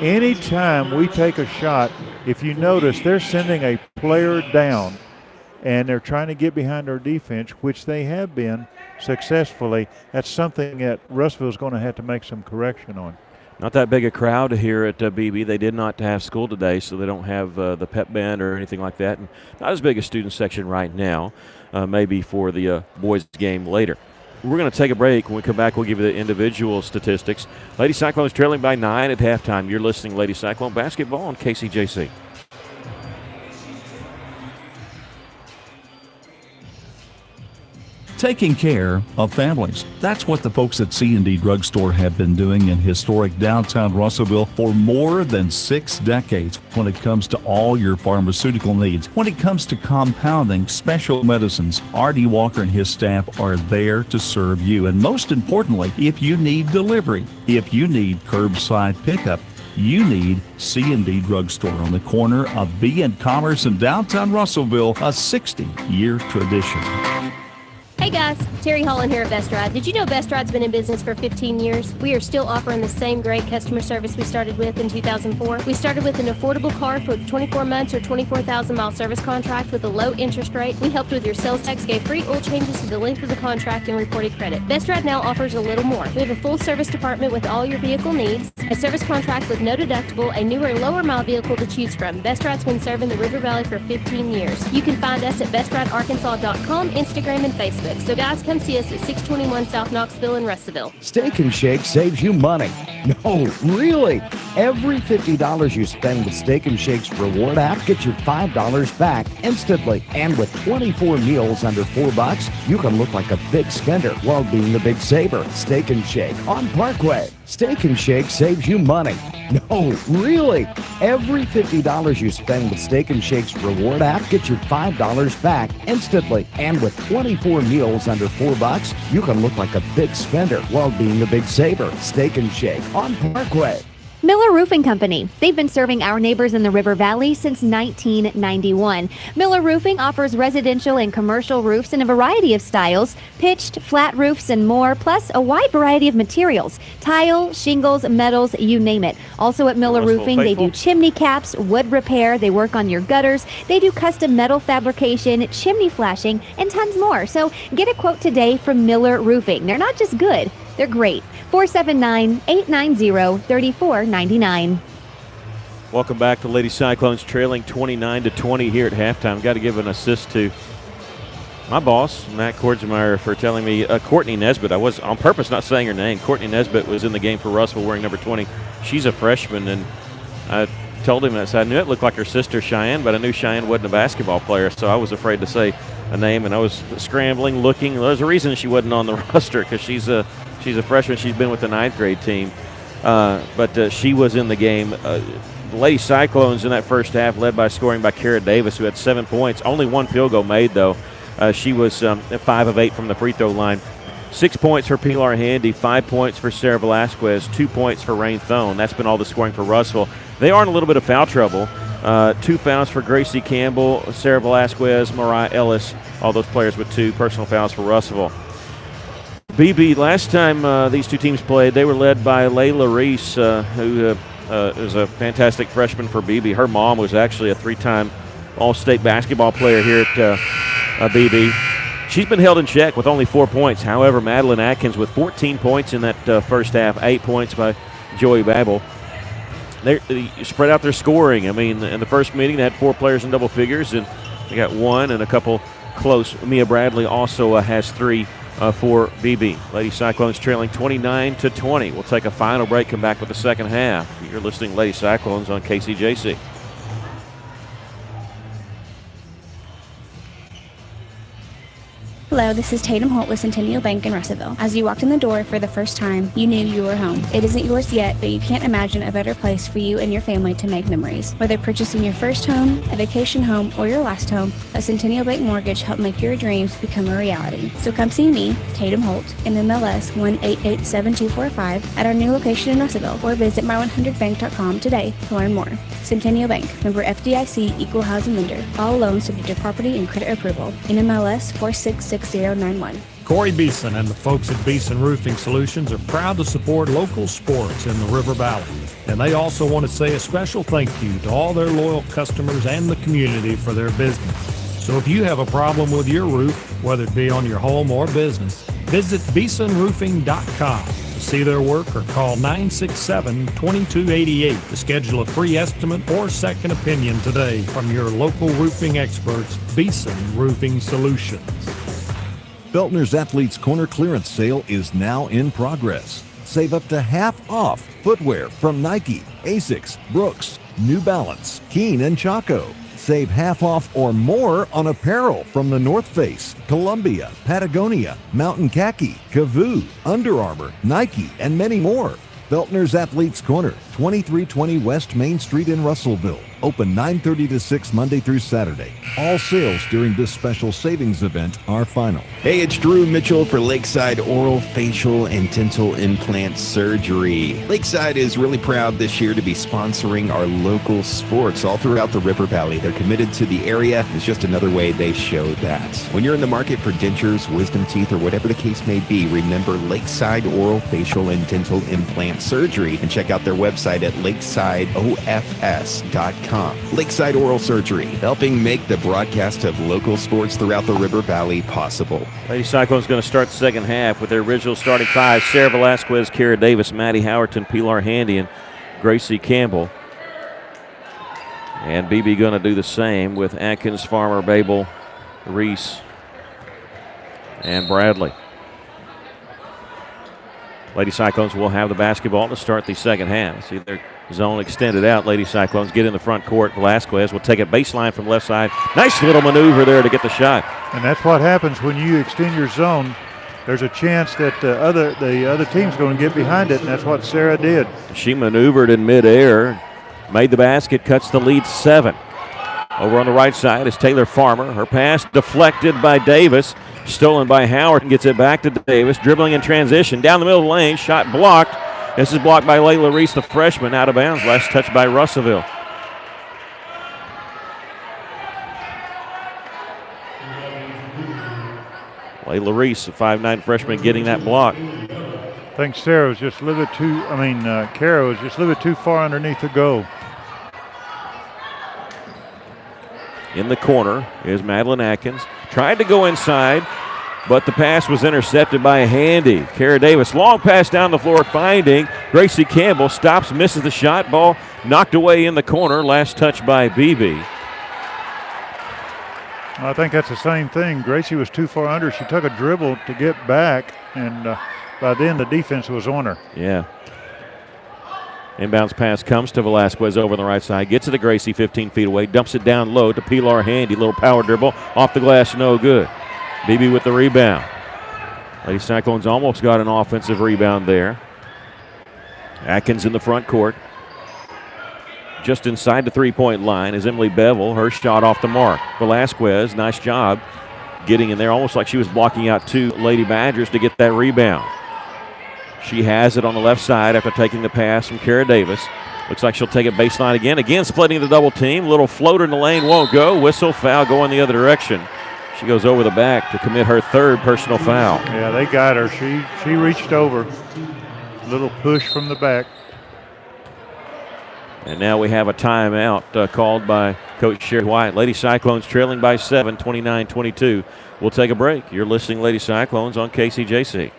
Anytime we take a shot, if you notice, they're sending a player down, and they're trying to get behind our defense, which they have been successfully. That's something that Russellville's going to have to make some correction on. Not that big a crowd here at Beebe. They did not have school today, so they don't have the pep band or anything like that. And not as big a student section right now, maybe for the boys' game later. We're going to take a break. When we come back, we'll give you the individual statistics. Lady Cyclones trailing by 9 at halftime. You're listening to Lady Cyclone Basketball on KCJC. Taking care of families. That's what the folks at C&D Drugstore have been doing in historic downtown Russellville for more than 6 decades when it comes to all your pharmaceutical needs. When it comes to compounding, special medicines, R.D. Walker and his staff are there to serve you. And most importantly, if you need delivery, if you need curbside pickup, you need C&D Drugstore on the corner of B and Commerce in downtown Russellville, a 60-year tradition. Hey guys, Terry Holland here at Best Ride. Did you know Best Ride's been in business for 15 years? We are still offering the same great customer service we started with in 2004. We started with an affordable car for 24 months or 24,000-mile service contract with a low interest rate. We helped with your sales tax, gave free oil changes to the length of the contract, and reported credit. Best Ride now offers a little more. We have a full service department with all your vehicle needs, a service contract with no deductible, a newer, lower-mile vehicle to choose from. Best Ride's been serving the River Valley for 15 years. You can find us at BestRideArkansas.com, Instagram, and Facebook. So guys, come see us at 621 South Knoxville in Russellville. Steak and Shake saves you money. No, really. Every $50 you spend with Steak and Shake's reward app gets you $5 back instantly. And with 24 meals under $4, you can look like a big spender while being the big saver. Steak and Shake on Parkway. Steak and Shake saves you money. No, really. Every $50 you spend with Steak and Shake's reward app gets you $5 back instantly. And with 24 meals under $4, you can look like a big spender while being the big saver. Steak and Shake on Parkway. Miller Roofing Company. They've been serving our neighbors in the River Valley since 1991. Miller Roofing offers residential and commercial roofs in a variety of styles, pitched, flat roofs, and more, plus a wide variety of materials, tile, shingles, metals, you name it. Also at Miller Roofing, they do chimney caps, wood repair, they work on your gutters, they do custom metal fabrication, chimney flashing, and tons more. So get a quote today from Miller Roofing. They're not just good, they're great. 479-890-3499. Welcome back to Lady Cyclones, trailing 29-20 here at halftime. Got to give an assist to my boss, Matt Kordsmeyer, for telling me Courtney Nesbitt. I was on purpose not saying her name. Courtney Nesbitt was in the game for Russell wearing number 20. She's a freshman, and I told him, I said, I knew it looked like her sister Cheyenne, but I knew Cheyenne wasn't a basketball player, so I was afraid to say a name, and I was scrambling, looking. There's a reason she wasn't on the roster, because she's a freshman. She's been with the 9th grade team, but she was in the game. The Lady Cyclones in that first half led by scoring by Kara Davis, who had 7 points. Only one field goal made, though. She was 5 of 8 from the free throw line. 6 points for Pilar Handy, 5 points for Sarah Velasquez, 2 points for Rain Thone. That's been all the scoring for Russell. They are in a little bit of foul trouble. 2 fouls for Gracie Campbell, Sarah Velasquez, Mariah Ellis, all those players with 2 personal fouls for Russellville. Beebe, last time these two teams played, they were led by Layla Reese, who is a fantastic freshman for Beebe. Her mom was actually a 3-time All-State basketball player here at Beebe. She's been held in check with only 4 points. However, Madeline Atkins with 14 points in that first half, 8 points by Joey Babel. They spread out their scoring. I mean, in the first meeting, they had 4 players in double figures, and they got 1 and a couple close. Mia Bradley also has 3 for Beebe. Lady Cyclones trailing 29-20. We'll take a final break, come back with the second half. You're listening to Lady Cyclones on KCJC. Hello, this is Tatum Holt with Centennial Bank in Russellville. As you walked in the door for the first time, you knew you were home. It isn't yours yet, but you can't imagine a better place for you and your family to make memories. Whether purchasing your first home, a vacation home, or your last home, a Centennial Bank mortgage helped make your dreams become a reality. So come see me, Tatum Holt, in MLS 1887245 at our new location in Russellville, or visit my100bank.com today to learn more. Centennial Bank, member FDIC, equal housing lender. All loans subject to property and credit approval. NMLS 466091. Corey Beeson and the folks at Beeson Roofing Solutions are proud to support local sports in the River Valley. And they also want to say a special thank you to all their loyal customers and the community for their business. So if you have a problem with your roof, whether it be on your home or business, visit BeesonRoofing.com to see their work or call 967-2288 to schedule a free estimate or second opinion today from your local roofing experts, Beeson Roofing Solutions. Beltner's Athletes Corner clearance sale is now in progress. Save up to half off footwear from Nike, Asics, Brooks, New Balance, Keen, and Chaco. Save half off or more on apparel from the North Face, Columbia, Patagonia, Mountain Khaki, Kavoo, Under Armour, Nike, and many more. Beltner's Athletes Corner, 2320 West Main Street in Russellville. Open 9:30 to 6 Monday through Saturday. All sales during this special savings event are final. Hey, it's Drew Mitchell for Lakeside Oral, Facial, and Dental Implant Surgery. Lakeside is really proud this year to be sponsoring our local sports all throughout the River Valley. They're committed to the area. It's just another way they show that. When you're in the market for dentures, wisdom teeth, or whatever the case may be, remember Lakeside Oral, Facial, and Dental Implant Surgery, and check out their website at lakesideofs.com. Lakeside Oral Surgery, helping make the broadcast of local sports throughout the River Valley possible. Lady Cyclones going to start the second half with their original starting 5: Sarah Velasquez, Kara Davis, Maddie Howerton, Pilar Handy, and Gracie Campbell. And Beebe going to do the same with Atkins, Farmer, Babel, Reese, and Bradley. Lady Cyclones will have the basketball to start the second half. See their zone extended out. Lady Cyclones get in the front court. Velasquez will take it baseline from left side. Nice little maneuver there to get the shot. And that's what happens when you extend your zone. There's a chance that the other team's going to get behind it, and that's what Sarah did. She maneuvered in midair, made the basket, cuts the lead 7. Over on the right side is Taylor Farmer. Her pass deflected by Davis. Stolen by Howard and gets it back to Davis. Dribbling in transition. Down the middle of the lane. Shot blocked. This is blocked by Layla Reese, the freshman, out of bounds. Last touch by Russellville. Layla Reese, a 5'9" freshman, getting that block. I think Sarah was just a little bit too, Kara was just a little bit too far underneath the goal. In the corner is Madeline Atkins. Tried to go inside, but the pass was intercepted by a Handy. Kara Davis, long pass down the floor, finding Gracie Campbell. Stops, misses the shot. Ball knocked away in the corner. Last touch by Beebe. I think that's the same thing. Gracie was too far under. She took a dribble to get back, and by then the defense was on her. Yeah. Inbounds pass comes to Velasquez over on the right side. Gets it to Gracie 15 feet away. Dumps it down low to Pilar Handy. Little power dribble. Off the glass, no good. Beebe with the rebound. Lady Cyclones almost got an offensive rebound there. Atkins in the front court. Just inside the three-point line is Emily Bevel. Her shot off the mark. Velasquez, nice job getting in there, almost like she was blocking out two Lady Badgers to get that rebound. She has it on the left side after taking the pass from Kara Davis. Looks like she'll take it baseline again. Again, splitting the double team. Little floater in the lane, won't go. Whistle, foul going the other direction. She goes over the back to commit her third personal foul. Yeah, they got her. She reached over. Little push from the back. And now we have a timeout called by Coach Sherry White. Lady Cyclones trailing by 7, 29-22. We'll take a break. You're listening Lady Cyclones on KCJC.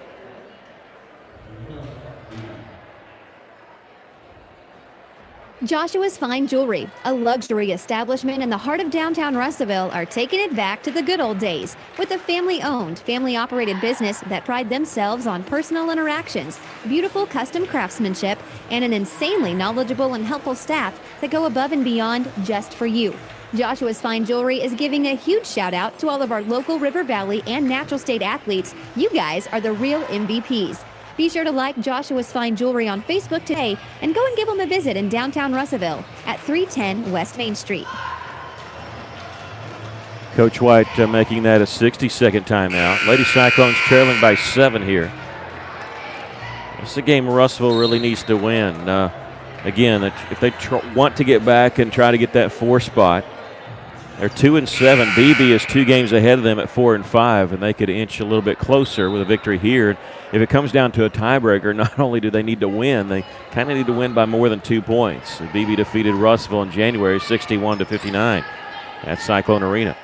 Joshua's Fine Jewelry, a luxury establishment in the heart of downtown Russellville, are taking it back to the good old days with a family-owned, family-operated business that pride themselves on personal interactions, beautiful custom craftsmanship, and an insanely knowledgeable and helpful staff that go above and beyond just for you. Joshua's Fine Jewelry is giving a huge shout out to all of our local River Valley and Natural State athletes. You guys are the real MVPs. Be sure to like Joshua's Fine Jewelry on Facebook today and go and give them a visit in downtown Russellville at 310 West Main Street. Coach White making that a 60-second timeout. Lady Cyclones trailing by 7 here. It's a game Russellville really needs to win. Again, if they want to get back and try to get that 4 spot, they're 2-7. Beebe is 2 games ahead of them at 4-5, and they could inch a little bit closer with a victory here. If it comes down to a tiebreaker, not only do they need to win, they kind of need to win by more than 2 points. Beebe defeated Russellville in January 61-59 at Cyclone Arena.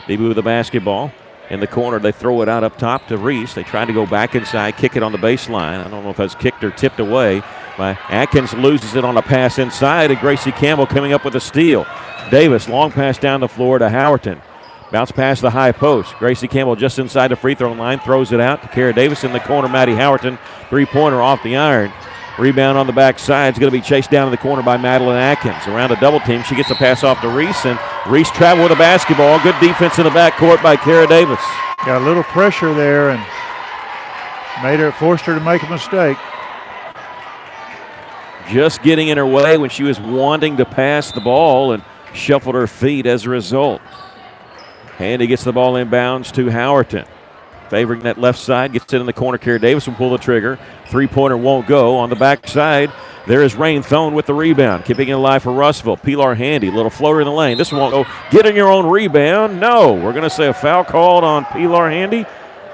Beebe with the basketball. In the corner, they throw it out up top to Reese. They try to go back inside, kick it on the baseline. I don't know if that's kicked or tipped away. Atkins loses it on a pass inside, and Gracie Campbell coming up with a steal. Davis, long pass down the floor to Howerton. Bounce past the high post. Gracie Campbell just inside the free throw line, throws it out to Kara Davis in the corner. Maddie Howerton, three-pointer off the iron. Rebound on the backside is going to be chased down in the corner by Madeline Atkins. Around a double team, she gets a pass off to Reese, and Reese travel with a basketball. Good defense in the backcourt by Kara Davis. Got a little pressure there and forced her to make a mistake. Just getting in her way when she was wanting to pass the ball and shuffled her feet as a result. Handy gets the ball inbounds to Howerton. Favoring that left side, gets it in the corner. Kara Davis will pull the trigger. Three-pointer won't go. On the backside, there is Rain Thone with the rebound. Keeping it alive for Russellville. Pilar Handy, little floater in the lane. This one won't go. Getting your own rebound. No, we're going to say a foul called on Pilar Handy.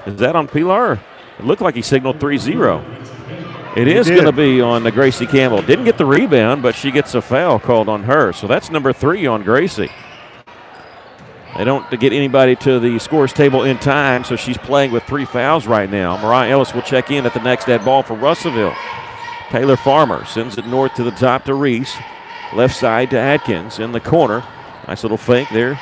Is that on Pilar? It looked like he signaled 3-0. It is going to be on Gracie Campbell. Didn't get the rebound, but she gets a foul called on her. So that's number 3 on Gracie. They don't get anybody to the scores table in time, so she's playing with 3 fouls right now. Mariah Ellis will check in at the next dead ball for Russellville. Taylor Farmer sends it north to the top to Reese. Left side to Atkins in the corner. Nice little fake there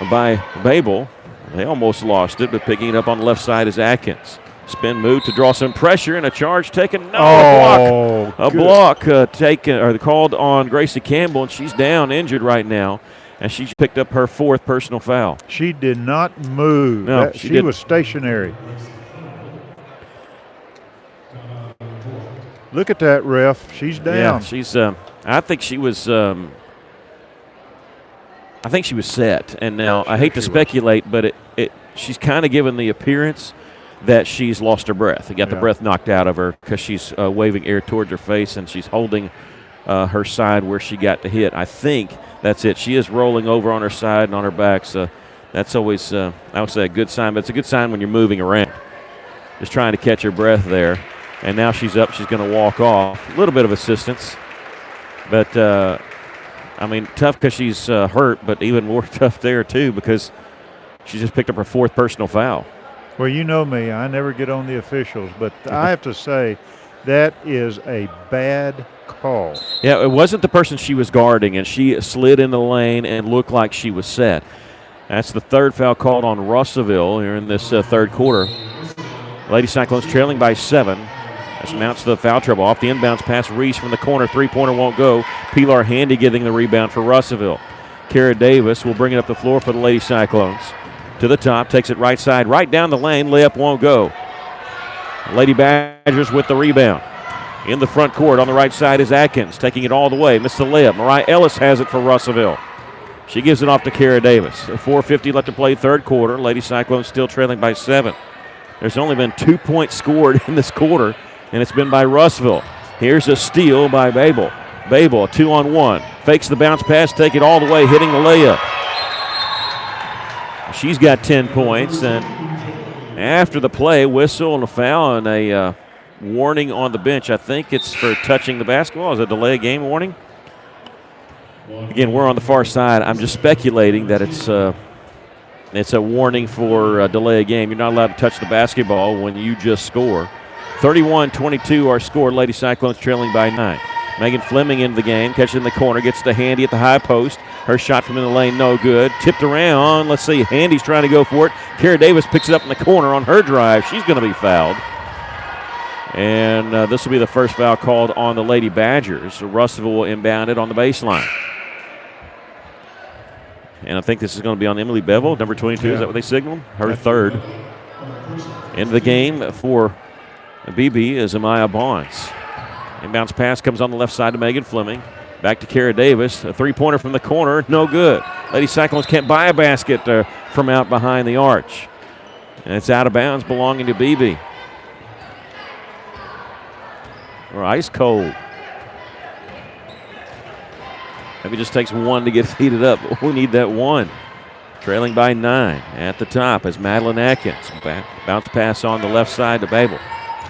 by Babel. They almost lost it, but picking it up on the left side is Atkins. Spin move to draw some pressure and a charge taken. No, a block taken or called on Gracie Campbell, and she's down injured right now. And she picked up her 4th personal foul. She did not move. No, she was stationary. Look at that, ref. She's down. Yeah, she's. I think she was. I think she was set. And now I hate to speculate, but she's kind of given the appearance that she's lost her breath. Got the breath knocked out of her because she's waving air towards her face, and she's holding her side where she got the hit. I think that's it. She is rolling over on her side and on her back, so that's always, I would say, a good sign. But it's a good sign when you're moving around. Just trying to catch her breath there. And now she's up. She's going to walk off. A little bit of assistance. But, I mean, tough because she's hurt, but even more tough there, too, because she just picked up her 4th personal foul. Well, you know me. I never get on the officials, but I have to say that is a bad call. Yeah, it wasn't the person she was guarding, and she slid in the lane and looked like she was set. That's the 3rd foul called on Russellville here in this 3rd quarter. Lady Cyclones trailing by 7. As mounts the foul trouble. Off the inbounds pass, Reese from the corner. 3-pointer won't go. Pilar Handy getting the rebound for Russellville. Kara Davis will bring it up the floor for the Lady Cyclones. To the top, takes it right side, right down the lane. Layup won't go. Lady Badgers with the rebound. In the front court on the right side is Atkins, taking it all the way. Missed the layup. Mariah Ellis has it for Russellville. She gives it off to Kara Davis. 4:50 left to play, 3rd quarter. Lady Cyclones still trailing by 7. There's only been 2 points scored in this quarter, and it's been by Russellville. Here's a steal by Babel. Babel, 2-on-1. Fakes the bounce pass, take it all the way, hitting the layup. She's got 10 points, and after the play, whistle and a foul and a warning on the bench. I think it's for touching the basketball. Is it a delay of game warning? Again, we're on the far side. I'm just speculating that it's a warning for delay of game. You're not allowed to touch the basketball when you just score. 31-22 our score. Lady Cyclones trailing by 9. Megan Fleming into the game, catches in the corner, gets to Handy at the high post. Her shot from in the lane, no good. Tipped around. Let's see, Handy's trying to go for it. Kara Davis picks it up in the corner on her drive. She's going to be fouled. And this will be the first foul called on the Lady Badgers. Russellville will inbound it on the baseline. And I think this is going to be on Emily Bevel, number 22. Yeah. Is that what they signaled? Her 3rd. Into the game for Beebe is Amaya Bonds. Inbounds pass comes on the left side to Megan Fleming. Back to Kara Davis. A 3-pointer from the corner, no good. Lady Cyclones can't buy a basket from out behind the arch. And it's out of bounds, belonging to Beebe. We're ice cold. Maybe it just takes 1 to get heated up. We need that 1. Trailing by 9 at the top is Madeline Atkins. Bounce pass on the left side to Babel.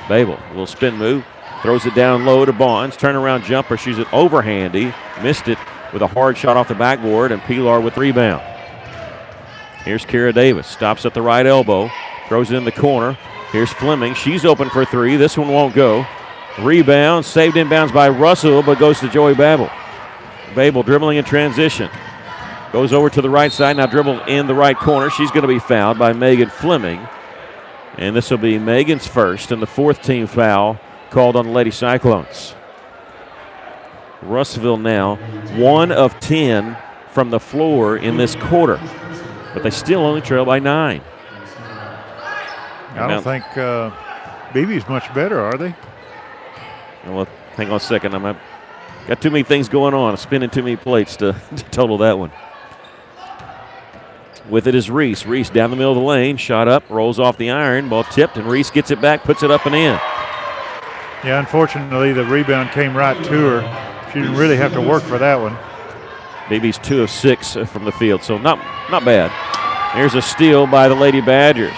Babel, a little spin move. Throws it down low to Bonds. Turnaround jumper. She's it over Handy. Missed it with a hard shot off the backboard, and Pilar with rebound. Here's Kara Davis. Stops at the right elbow. Throws it in the corner. Here's Fleming. She's open for 3. This one won't go. Rebound. Saved inbounds by Russell, but goes to Joey Babel. Babel dribbling in transition. Goes over to the right side. Now dribbled in the right corner. She's going to be fouled by Megan Fleming. And this will be Megan's first and the 4th team foul called on the Lady Cyclones. Russellville now 1 of 10 from the floor in this quarter, but they still only trail by 9. I don't think Beebe's much better, are they? Well, hang on a second. I'm got too many things going on. I'm spinning too many plates to total that one. With it is Reese. Reese down the middle of the lane, shot up, rolls off the iron, ball tipped, and Reese gets it back, puts it up and in. Yeah, unfortunately, the rebound came right to her. She didn't really have to work for that one. Beebe's 2 of 6 from the field, so not bad. Here's a steal by the Lady Badgers.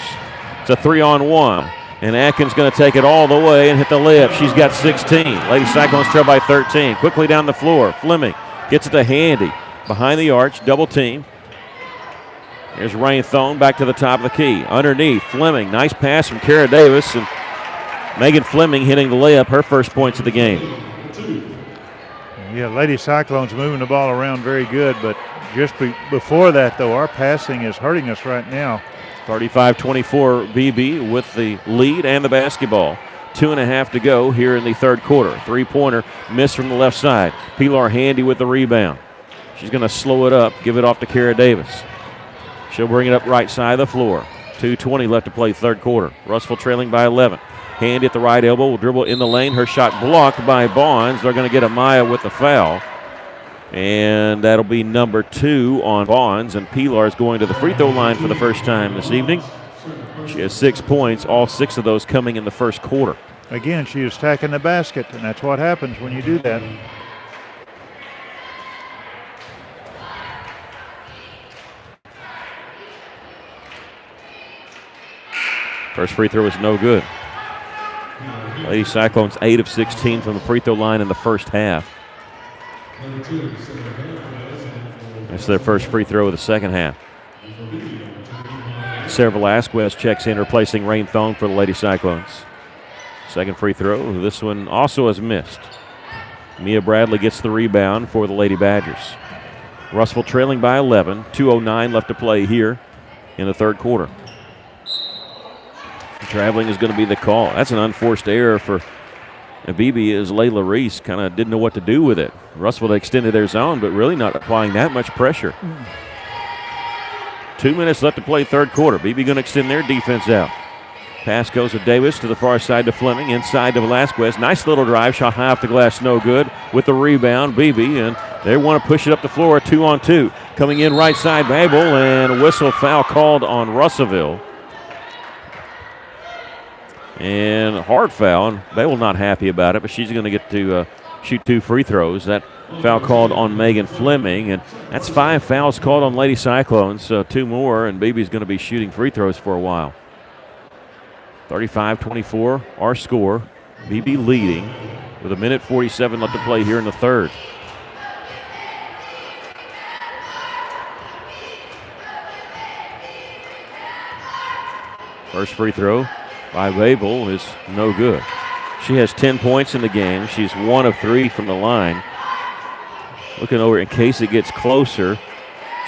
It's a 3-on-1, and Atkins going to take it all the way and hit the layup. She's got 16. Lady Cyclones trail by 13. Quickly down the floor. Fleming gets it to Handy. Behind the arch, double team. Here's Rain Thone back to the top of the key. Underneath, Fleming. Nice pass from Kara Davis, and Megan Fleming hitting the layup, her first points of the game. Yeah, Lady Cyclones moving the ball around very good, but just before that, though, our passing is hurting us right now. 35-24 Beebe with the lead and the basketball. 2.5 to go here in the 3rd quarter. 3-pointer missed from the left side. Pilar Handy with the rebound. She's going to slow it up, give it off to Kara Davis. She'll bring it up right side of the floor. 2:20 left to play 3rd quarter. Russellville trailing by 11. Handy at the right elbow will dribble in the lane. Her shot blocked by Bonds. They're going to get Amaya with the foul. And that'll be number 2 on Bonds. And Pilar is going to the free throw line for the first time this evening. She has 6 points, all 6 of those coming in the first quarter. Again, she is stacking the basket, and that's what happens when you do that. First free throw is no good. Lady Cyclones 8 of 16 from the free throw line in the first half. That's their first free throw of the second half. Sarah Velasquez checks in, replacing Rain Thong for the Lady Cyclones. Second free throw, this one also is missed. Mia Bradley gets the rebound for the Lady Badgers. Russellville trailing by 11, 2:09 left to play here in the third quarter. Traveling is going to be the call. That's an unforced error for Beebe, as Layla Reese kind of didn't know what to do with it. Russellville extended their zone, but really not applying that much pressure. 2 minutes left to play third quarter. Beebe going to extend their defense out. Pass goes to Davis to the far side to Fleming, inside to Velasquez. Nice little drive, shot high off the glass, no good. With the rebound, Beebe, and they want to push it up the floor, 2-on-2. Coming in right side, Babel, and a whistle foul called on Russellville. And a hard foul, and Babel not happy about it, but she's going to get to shoot 2 free throws. That foul called on Megan Fleming, and that's 5 fouls called on Lady Cyclones, so 2 more, and Beebe's going to be shooting free throws for a while. 35-24, our score. Beebe leading with 1:47 left to play here in the third. First free throw by Babel is no good. She has 10 points in the game. She's 1 of 3 from the line. Looking over in case it gets closer,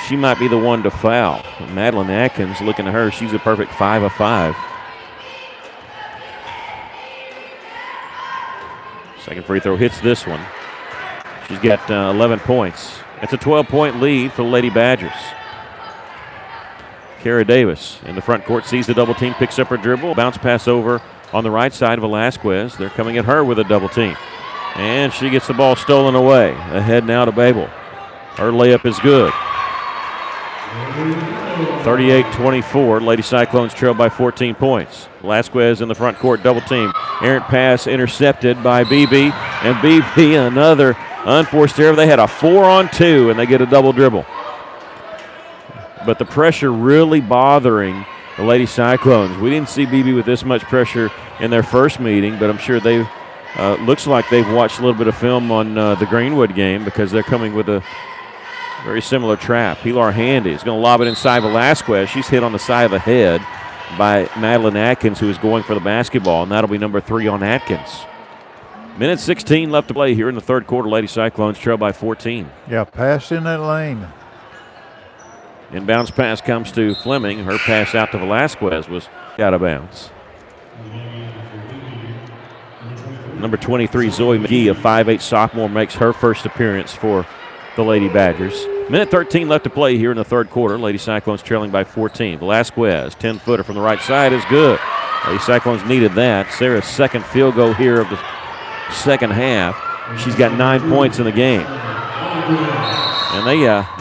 she might be the one to foul. Madeline Atkins, looking at her, she's a perfect 5 of 5. Second free throw hits this one. She's got 11 points. It's a 12-point lead for the Lady Badgers. Kara Davis in the front court sees the double team, picks up her dribble, bounce pass over on the right side of Velasquez. They're coming at her with a double team. And she gets the ball stolen away. Ahead now to Babel. Her layup is good. 38-24. Lady Cyclones trail by 14 points. Velasquez in the front court, double team. Errant pass intercepted by Beebe. And Beebe, another unforced error. They had a 4-on-2, and they get a double dribble. But the pressure really bothering the Lady Cyclones. We didn't see Beebe with this much pressure in their first meeting, but I'm sure they've looks like they've watched a little bit of film on the Greenwood game, because they're coming with a very similar trap. Pilar Handy is going to lob it inside Velasquez. She's hit on the side of the head by Madeline Atkins, who is going for the basketball, and that'll be number 3 on Atkins. 1:16 left to play here in the third quarter. Lady Cyclones trail by 14. Yeah, pass in that lane. Inbounds pass comes to Fleming. Her pass out to Velasquez was out of bounds. Number 23, Zoe McGee, a 5'8" sophomore, makes her first appearance for the Lady Badgers. 1:13 left to play here in the third quarter. Lady Cyclones trailing by 14. Velasquez, 10-footer from the right side is good. Lady Cyclones needed that. Sarah's second field goal here of the second half. She's got 9 points in the game. And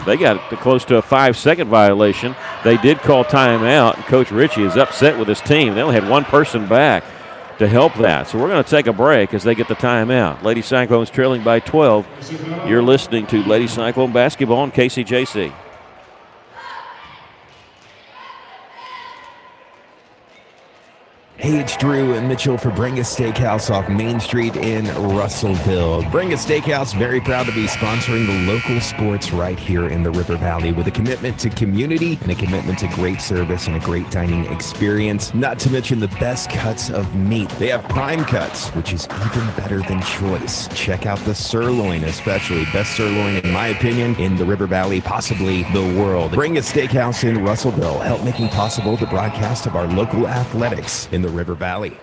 they got close to a 5-second violation. They did call timeout, and Coach Ritchie is upset with his team. They only had one person back to help that. So we're going to take a break as they get the timeout. Lady Cyclones trailing by 12. You're listening to Lady Cyclone Basketball on KCJC. Hey, it's Drew and Mitchell for Bring a Steakhouse off Main Street in Russellville. Bring a Steakhouse, very proud to be sponsoring the local sports right here in the River Valley, with a commitment to community and a commitment to great service and a great dining experience, not to mention the best cuts of meat. They have prime cuts, which is even better than choice. Check out the sirloin, especially. Best sirloin, in my opinion, in the River Valley, possibly the world. Bring a Steakhouse in Russellville, help making possible the broadcast of our local athletics in the River Valley.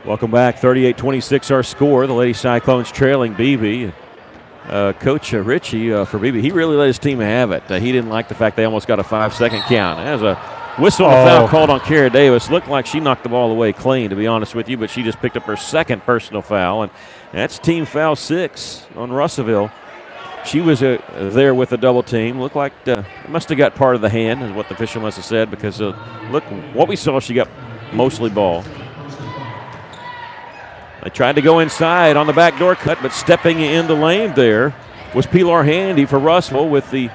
Welcome back. 38-26 our score. The Lady Cyclones trailing Beebe. Coach Ritchie for Beebe, he really let his team have it. He didn't like the fact they almost got a 5-second count. There's a whistle and a foul called on Kara Davis. Looked like she knocked the ball away clean, to be honest with you, but she just picked up her second personal foul, and that's team foul 6 on Russellville. She was there with a double team. Looked like must have got part of the hand, is what the official must have said, because look what we saw. She got mostly ball. They tried to go inside on the backdoor cut, but stepping in the lane there was Pilar Handy for Russell with the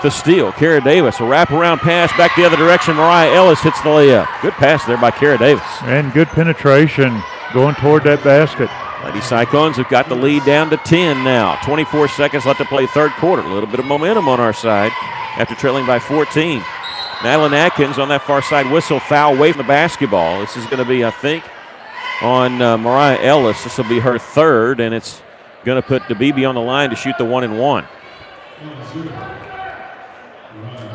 steal. Kara Davis, a wraparound pass back the other direction. Mariah Ellis hits the layup. Good pass there by Kara Davis. And good penetration going toward that basket. Lady Cyclones have got the lead down to 10 now. 24 seconds left to play third quarter. A little bit of momentum on our side after trailing by 14. Madeline Atkins on that far side whistle, foul away from the basketball. This is going to be, I think, on Mariah Ellis. This will be her third, and it's going to put Beebe on the line to shoot the 1-and-1.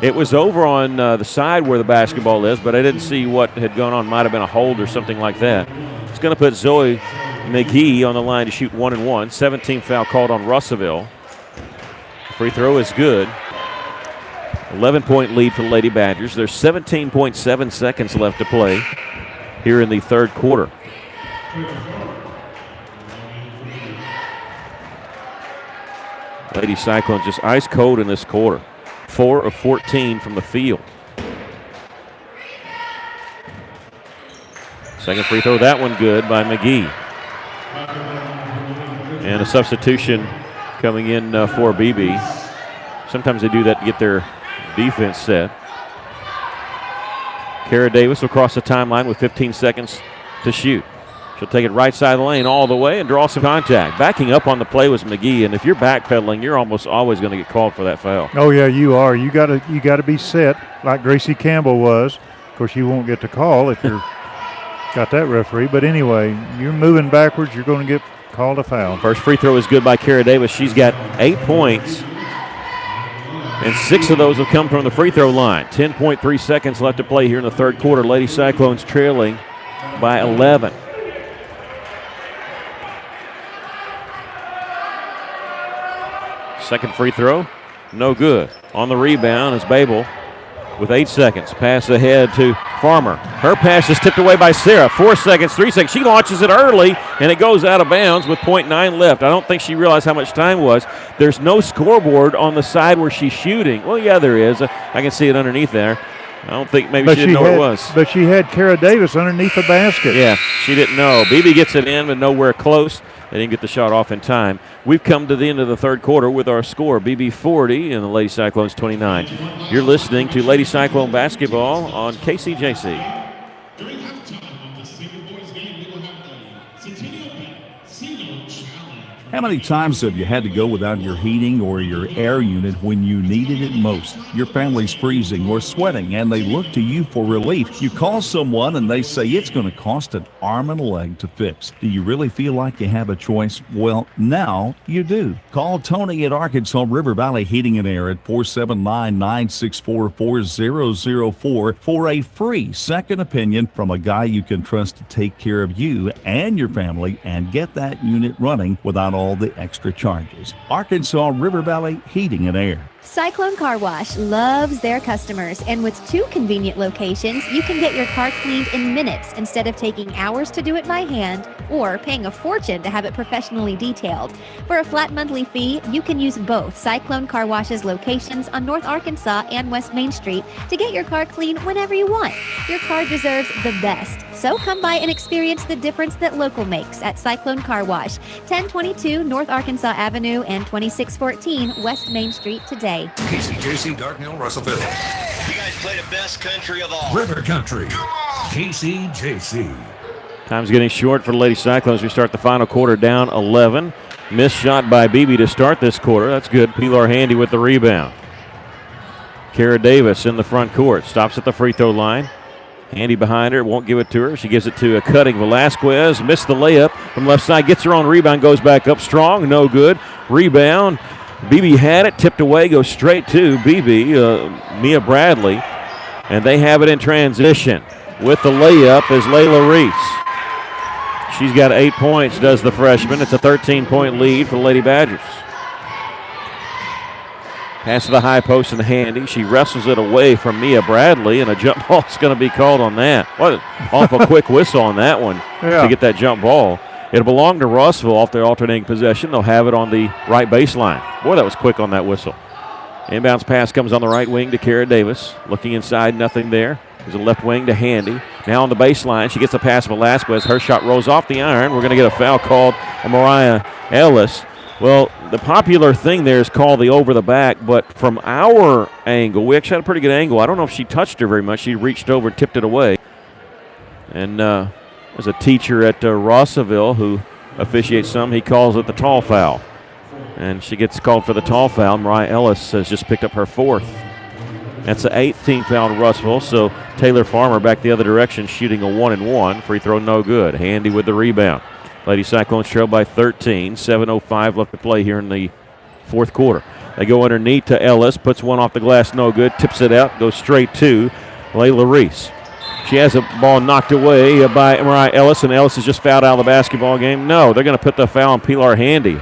It was over on the side where the basketball is, but I didn't see what had gone on. Might have been a hold or something like that. It's going to put Zoe McGee on the line to shoot 1-and-1. 17th foul called on Russellville. Free throw is good. 11-point lead for the Lady Badgers. There's 17.7 seconds left to play here in the third quarter. Lady Cyclones just ice cold in this quarter. 4 of 14 from the field. Second free throw, that one good by McGee. And a substitution coming in for Beebe. Sometimes they do that to get their defense set. Kara Davis will cross the timeline with 15 seconds to shoot. She'll take it right side of the lane all the way and draw some contact. Backing up on the play was McGee, and if you're backpedaling, you're almost always going to get called for that foul. Oh yeah, you are. You got to be set like Gracie Campbell was. Of course, you won't get the call if you're got that referee. But anyway, you're moving backwards, you're going to get called a foul. First free throw is good by Kara Davis. She's got 8 points, and 6 of those have come from the free throw line. 10.3 seconds left to play here in the third quarter. Lady Cyclones trailing by 11. Second free throw, no good. On the rebound is Babel with 8 seconds. Pass ahead to Farmer. Her pass is tipped away by Sarah. 4 seconds, 3 seconds. She launches it early, and it goes out of bounds with 0.9 left. I don't think she realized how much time was. There's no scoreboard on the side where she's shooting. Well, yeah, there is. I can see it underneath there. I don't think maybe she didn't know it was. But she had Kara Davis underneath the basket. Yeah, she didn't know. Beebe gets it in, but nowhere close. They didn't get the shot off in time. We've come to the end of the third quarter with our score. Beebe 40 and the Lady Cyclones 29. You're listening to Lady Cyclone basketball on KCJC. How many times have you had to go without your heating or your air unit when you needed it most? Your family's freezing or sweating and they look to you for relief. You call someone and they say it's going to cost an arm and a leg to fix. Do you really feel like you have a choice? Well, now you do. Call Tony at Arkansas River Valley Heating and Air at 479-964-4004 for a free second opinion from a guy you can trust to take care of you and your family and get that unit running without all the extra charges. Arkansas River Valley Heating and Air. Cyclone Car Wash loves their customers, and with 2 convenient locations, you can get your car cleaned in minutes instead of taking hours to do it by hand or paying a fortune to have it professionally detailed. For a flat monthly fee, you can use both Cyclone Car Wash's locations on North Arkansas and West Main Street to get your car cleaned whenever you want. Your car deserves the best, so come by and experience the difference that local makes at Cyclone Car Wash, 1022 North Arkansas Avenue and 2614 West Main Street today. KCJC, Darknell, Russellville. You guys play the best country of all. River Country. KCJC. Time's getting short for the Lady Cyclones. We start the final quarter down 11. Missed shot by Beebe to start this quarter. That's good. Pilar Handy with the rebound. Kara Davis in the front court. Stops at the free throw line. Handy behind her. Won't give it to her. She gives it to a cutting Velasquez. Missed the layup from left side. Gets her own rebound. Goes back up strong. No good. Rebound. Beebe had it, tipped away, goes straight to Beebe, Mia Bradley, and they have it in transition. With the layup is Layla Reese. She's got 8 points, does the freshman. It's a 13-point lead for the Lady Badgers. Pass to the high post and Handy. She wrestles it away from Mia Bradley, and a jump ball is going to be called on that. What an awful quick whistle on that one to get that jump ball. It'll belong to Russellville off their alternating possession. They'll have it on the right baseline. Boy, that was quick on that whistle. Inbounds pass comes on the right wing to Kara Davis. Looking inside, nothing there. There's a left wing to Handy. Now on the baseline, she gets a pass of Velasquez. Her shot rolls off the iron. We're going to get a foul called on Mariah Ellis. Well, the popular thing there is called the over the back, but from our angle, we actually had a pretty good angle. I don't know if she touched her very much. She reached over and tipped it away. And there's a teacher at Rossville who officiates some. He calls it the tall foul. And she gets called for the tall foul. Mariah Ellis has just picked up her 4th. That's the 8th team foul in Russellville, so Taylor Farmer back the other direction, shooting a 1-and-1. Free throw no good. Handy with the rebound. Lady Cyclones trail by 13. 7:05 left to play here in the 4th quarter. They go underneath to Ellis, puts one off the glass, no good, tips it out, goes straight to Layla Reese. She has a ball knocked away by Mariah Ellis, and Ellis is just fouled out of the basketball game. No, they're going to put the foul on Pilar Handy.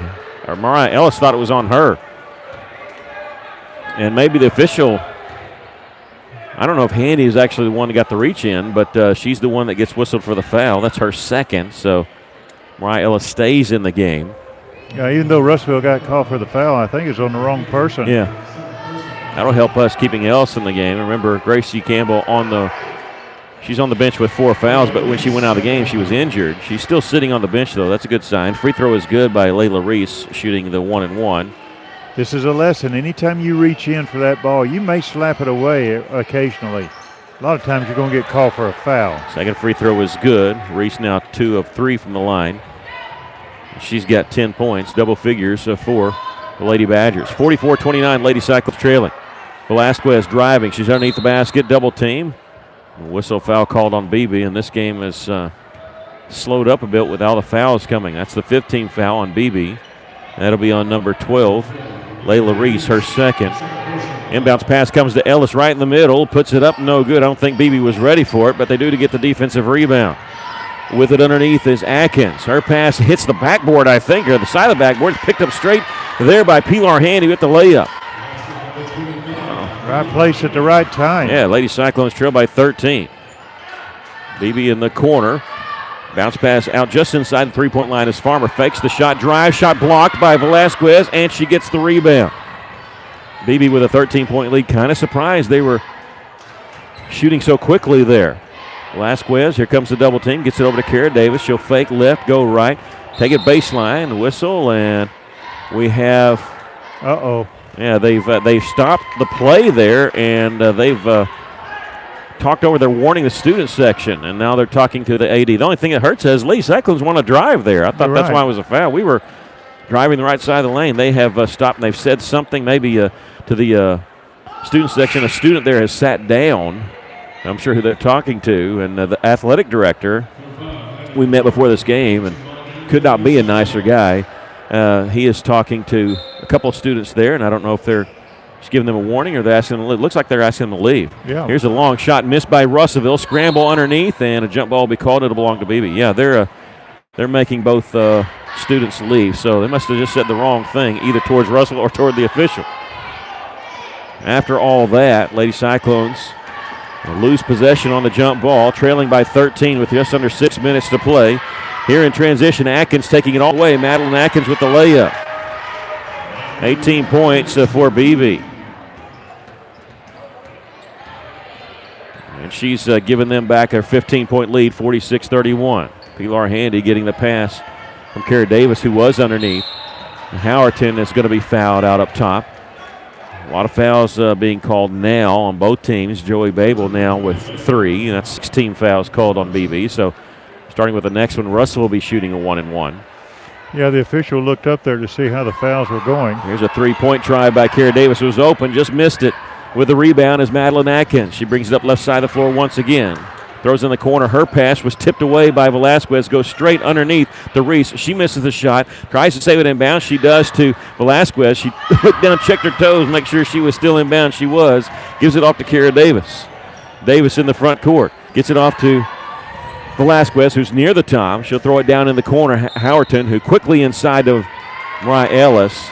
Or Mariah Ellis thought it was on her. And maybe the official, I don't know if Handy is actually the one that got the reach in, but she's the one that gets whistled for the foul. That's her 2nd, so Mariah Ellis stays in the game. Yeah, even though Russellville got called for the foul, I think it's on the wrong person. Yeah. That'll help us keeping Ellis in the game. Remember, Gracie Campbell she's on the bench with 4 fouls, but when she went out of the game, she was injured. She's still sitting on the bench, though. That's a good sign. Free throw is good by Layla Reese, shooting the 1-and-1. This is a lesson. Anytime you reach in for that ball, you may slap it away occasionally. A lot of times you're going to get called for a foul. Second free throw is good. Reese now 2 of 3 from the line. She's got 10 points, double figures for the Lady Badgers. 44-29, Lady Cyclones trailing. Velasquez driving. She's underneath the basket, double team. Whistle foul called on Beebe, and this game is slowed up a bit with all the fouls coming. That's the 15th foul on Beebe. That'll be on number 12, Layla Reese, her 2nd. Inbounds pass comes to Ellis right in the middle, puts it up, no good. I don't think Beebe was ready for it, but they do to get the defensive rebound. With it underneath is Atkins. Her pass hits the backboard, I think, or the side of the backboard. It's picked up straight there by Pilar Handy with the layup. Right place at the right time. Yeah, Lady Cyclones trail by 13. Beebe in the corner. Bounce pass out just inside the three-point line as Farmer fakes the shot, drive, shot blocked by Velasquez, and she gets the rebound. Beebe with a 13-point lead. Kind of surprised they were shooting so quickly there. Velasquez, here comes the double team, gets it over to Kara Davis. She'll fake left, go right, take it baseline, whistle, and we have. Yeah, they've stopped the play there, and they've talked over. They're warning the student section, and now they're talking to the AD. The only thing that hurts is Lee Cyclones want to drive there. I thought that's why it was a foul. We were driving the right side of the lane. They have stopped, and they've said something maybe to the student section. A student there has sat down. I'm sure who they're talking to, and the athletic director we met before this game, and could not be a nicer guy. He is talking to a couple of students there, and I don't know if they're just giving them a warning or they're asking them to leave. Looks like they're asking them to leave. Yeah. Here's a long shot missed by Russellville. Scramble underneath, and a jump ball will be called. It'll belong to Beebe. Yeah, they're making both students leave, so they must have just said the wrong thing, either towards Russell or toward the official. After all that, Lady Cyclones lose possession on the jump ball, trailing by 13 with just under 6 minutes to play. Here in transition, Atkins taking it all the way. Madeline Atkins with the layup. 18 points for Beebe. And she's given them back their 15-point lead, 46-31. Pilar Handy getting the pass from Kara Davis, who was underneath. Howerton is going to be fouled out up top. A lot of fouls being called now on both teams. Joey Babel now with 3, and that's 16 fouls called on Beebe. So starting with the next one, Russell will be shooting a 1-and-1. Yeah, the official looked up there to see how the fouls were going. Here's a three-point try by Kara Davis. It was open, just missed it. With the rebound is Madeline Atkins. She brings it up left side of the floor once again. Throws in the corner. Her pass was tipped away by Velasquez. Goes straight underneath to Reese. She misses the shot. Tries to save it in bounds. She does to Velasquez. She looked down, checked her toes, make sure she was still in bounds. She was. Gives it off to Kara Davis. Davis in the front court. Gets it off to Velasquez, who's near the top. She'll throw it down in the corner. Howerton, who quickly inside of Mariah Ellis.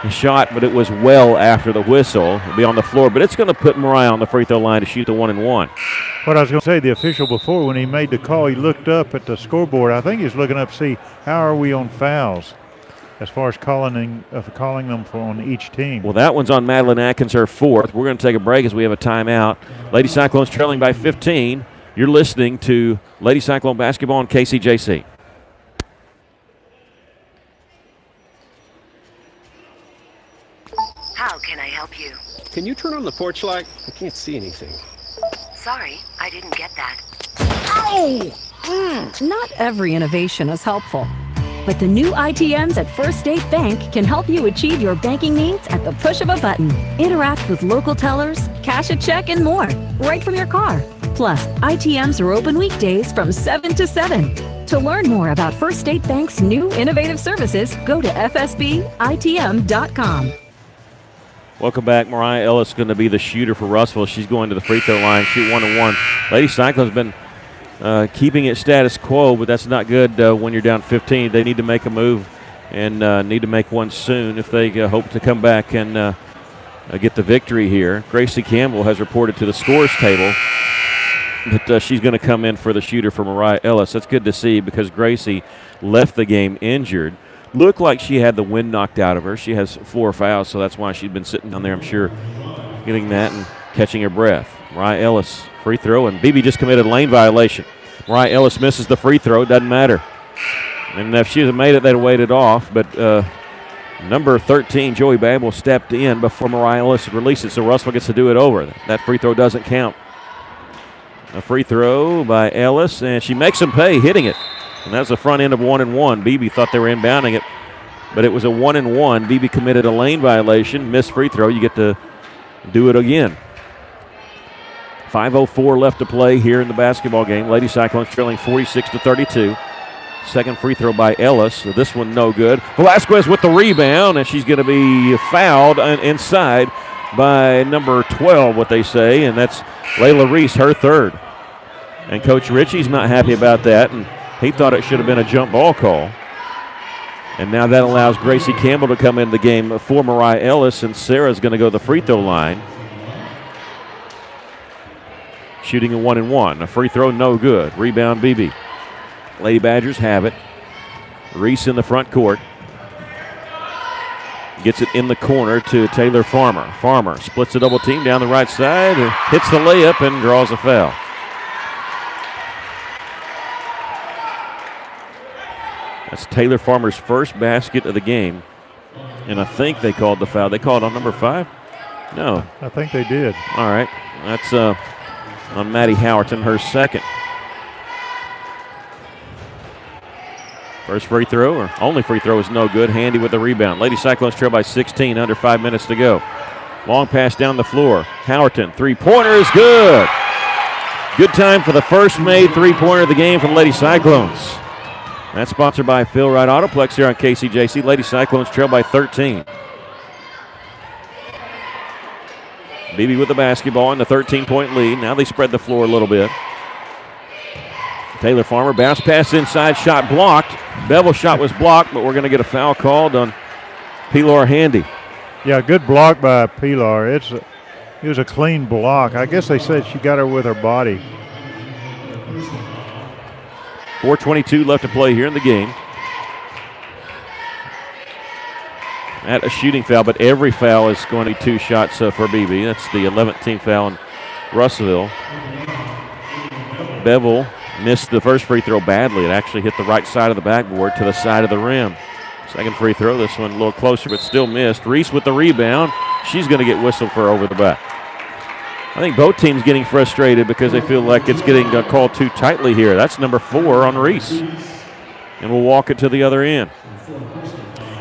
A shot, but it was well after the whistle. It'll be on the floor, but it's going to put Mariah on the free throw line to shoot the 1-and-1. What I was going to say, the official before, when he made the call, he looked up at the scoreboard. I think he's looking up to see how are we on fouls. as far as calling them for on each team. Well, that one's on Madeline Atkins, her fourth. We're going to take a break as we have a timeout. Lady Cyclones trailing by 15. You're listening to Lady Cyclone basketball on KCJC. How can I help you? Can you turn on the porch light? I can't see anything. Sorry, I didn't get that. Not every innovation is helpful, but the new ITMs at First State Bank can help you achieve your banking needs at the push of a button. Interact with local tellers, cash a check, and more, right from your car. Plus, ITMs are open weekdays from 7 to 7. To learn more about First State Bank's new innovative services, go to fsbitm.com. Welcome back. Mariah Ellis going to be the shooter for Russellville. She's going to the free throw line, shoot 1-1. Lady Cyclones been keeping it status quo, but that's not good when you're down 15. They need to make a move and need to make one soon if they hope to come back and get the victory here. Gracie Campbell has reported to the scores table that she's going to come in for the shooter for Mariah Ellis. That's good to see because Gracie left the game injured. Looked like she had the wind knocked out of her. She has 4 fouls, so that's why she's been sitting down there, I'm sure, getting that and catching her breath. Mariah Ellis, free throw, and Beebe just committed a lane violation. Mariah Ellis misses the free throw. Doesn't matter. And if she had made it, they'd have waited off. But number 13, Joey Babel, stepped in before Mariah Ellis released it, so Russell gets to do it over. That free throw doesn't count. A free throw by Ellis, and she makes him pay hitting it. And that's the front end of 1-1. Beebe thought they were inbounding it, but it was a 1-1. Beebe committed a lane violation, missed free throw. You get to do it again. 5:04 left to play here in the basketball game. Lady Cyclones trailing 46-32. Second free throw by Ellis. So this one no good. Velasquez with the rebound, and she's going to be fouled inside by number 12, what they say, and that's Layla Reese, her third. And Coach Ritchie's not happy about that, and he thought it should have been a jump ball call. And now that allows Gracie Campbell to come into the game for Mariah Ellis, and Sarah's going to go to the free throw line. Shooting a 1-1. A free throw, no good. Rebound, Beebe. Lady Badgers have it. Reese in the front court. Gets it in the corner to Taylor Farmer. Farmer splits the double team down the right side, hits the layup, and draws a foul. That's Taylor Farmer's first basket of the game. And I think they called the foul. They called on number 5? No. I think they did. All right. That's on Maddie Howerton, her second. First free throw, or only free throw, is no good. Handy with the rebound. Lady Cyclones trail by 16, under 5 minutes to go. Long pass down the floor. Howerton, three-pointer is good. Good time for the first made three-pointer of the game from Lady Cyclones. That's sponsored by Phil Wright Autoplex here on KCJC. Lady Cyclones trail by 13. Beebe with the basketball and the 13-point lead. Now they spread the floor a little bit. Taylor Farmer, bounce pass inside, shot blocked. Bevel's shot was blocked, but we're going to get a foul called on Pilar Handy. Yeah, good block by Pilar. It was a clean block. I guess they said she got her with her body. 4:22 left to play here in the game. At a shooting foul, but every foul is going to be 2 shots for Beebe. That's the 11th team foul in Russellville. Bevel missed the first free throw badly. It actually hit the right side of the backboard to the side of the rim. Second free throw, this one a little closer, but still missed. Reese with the rebound. She's going to get whistled for over the back. I think both teams getting frustrated because they feel like it's getting called too tightly here. That's number 4 on Reese. And we'll walk it to the other end.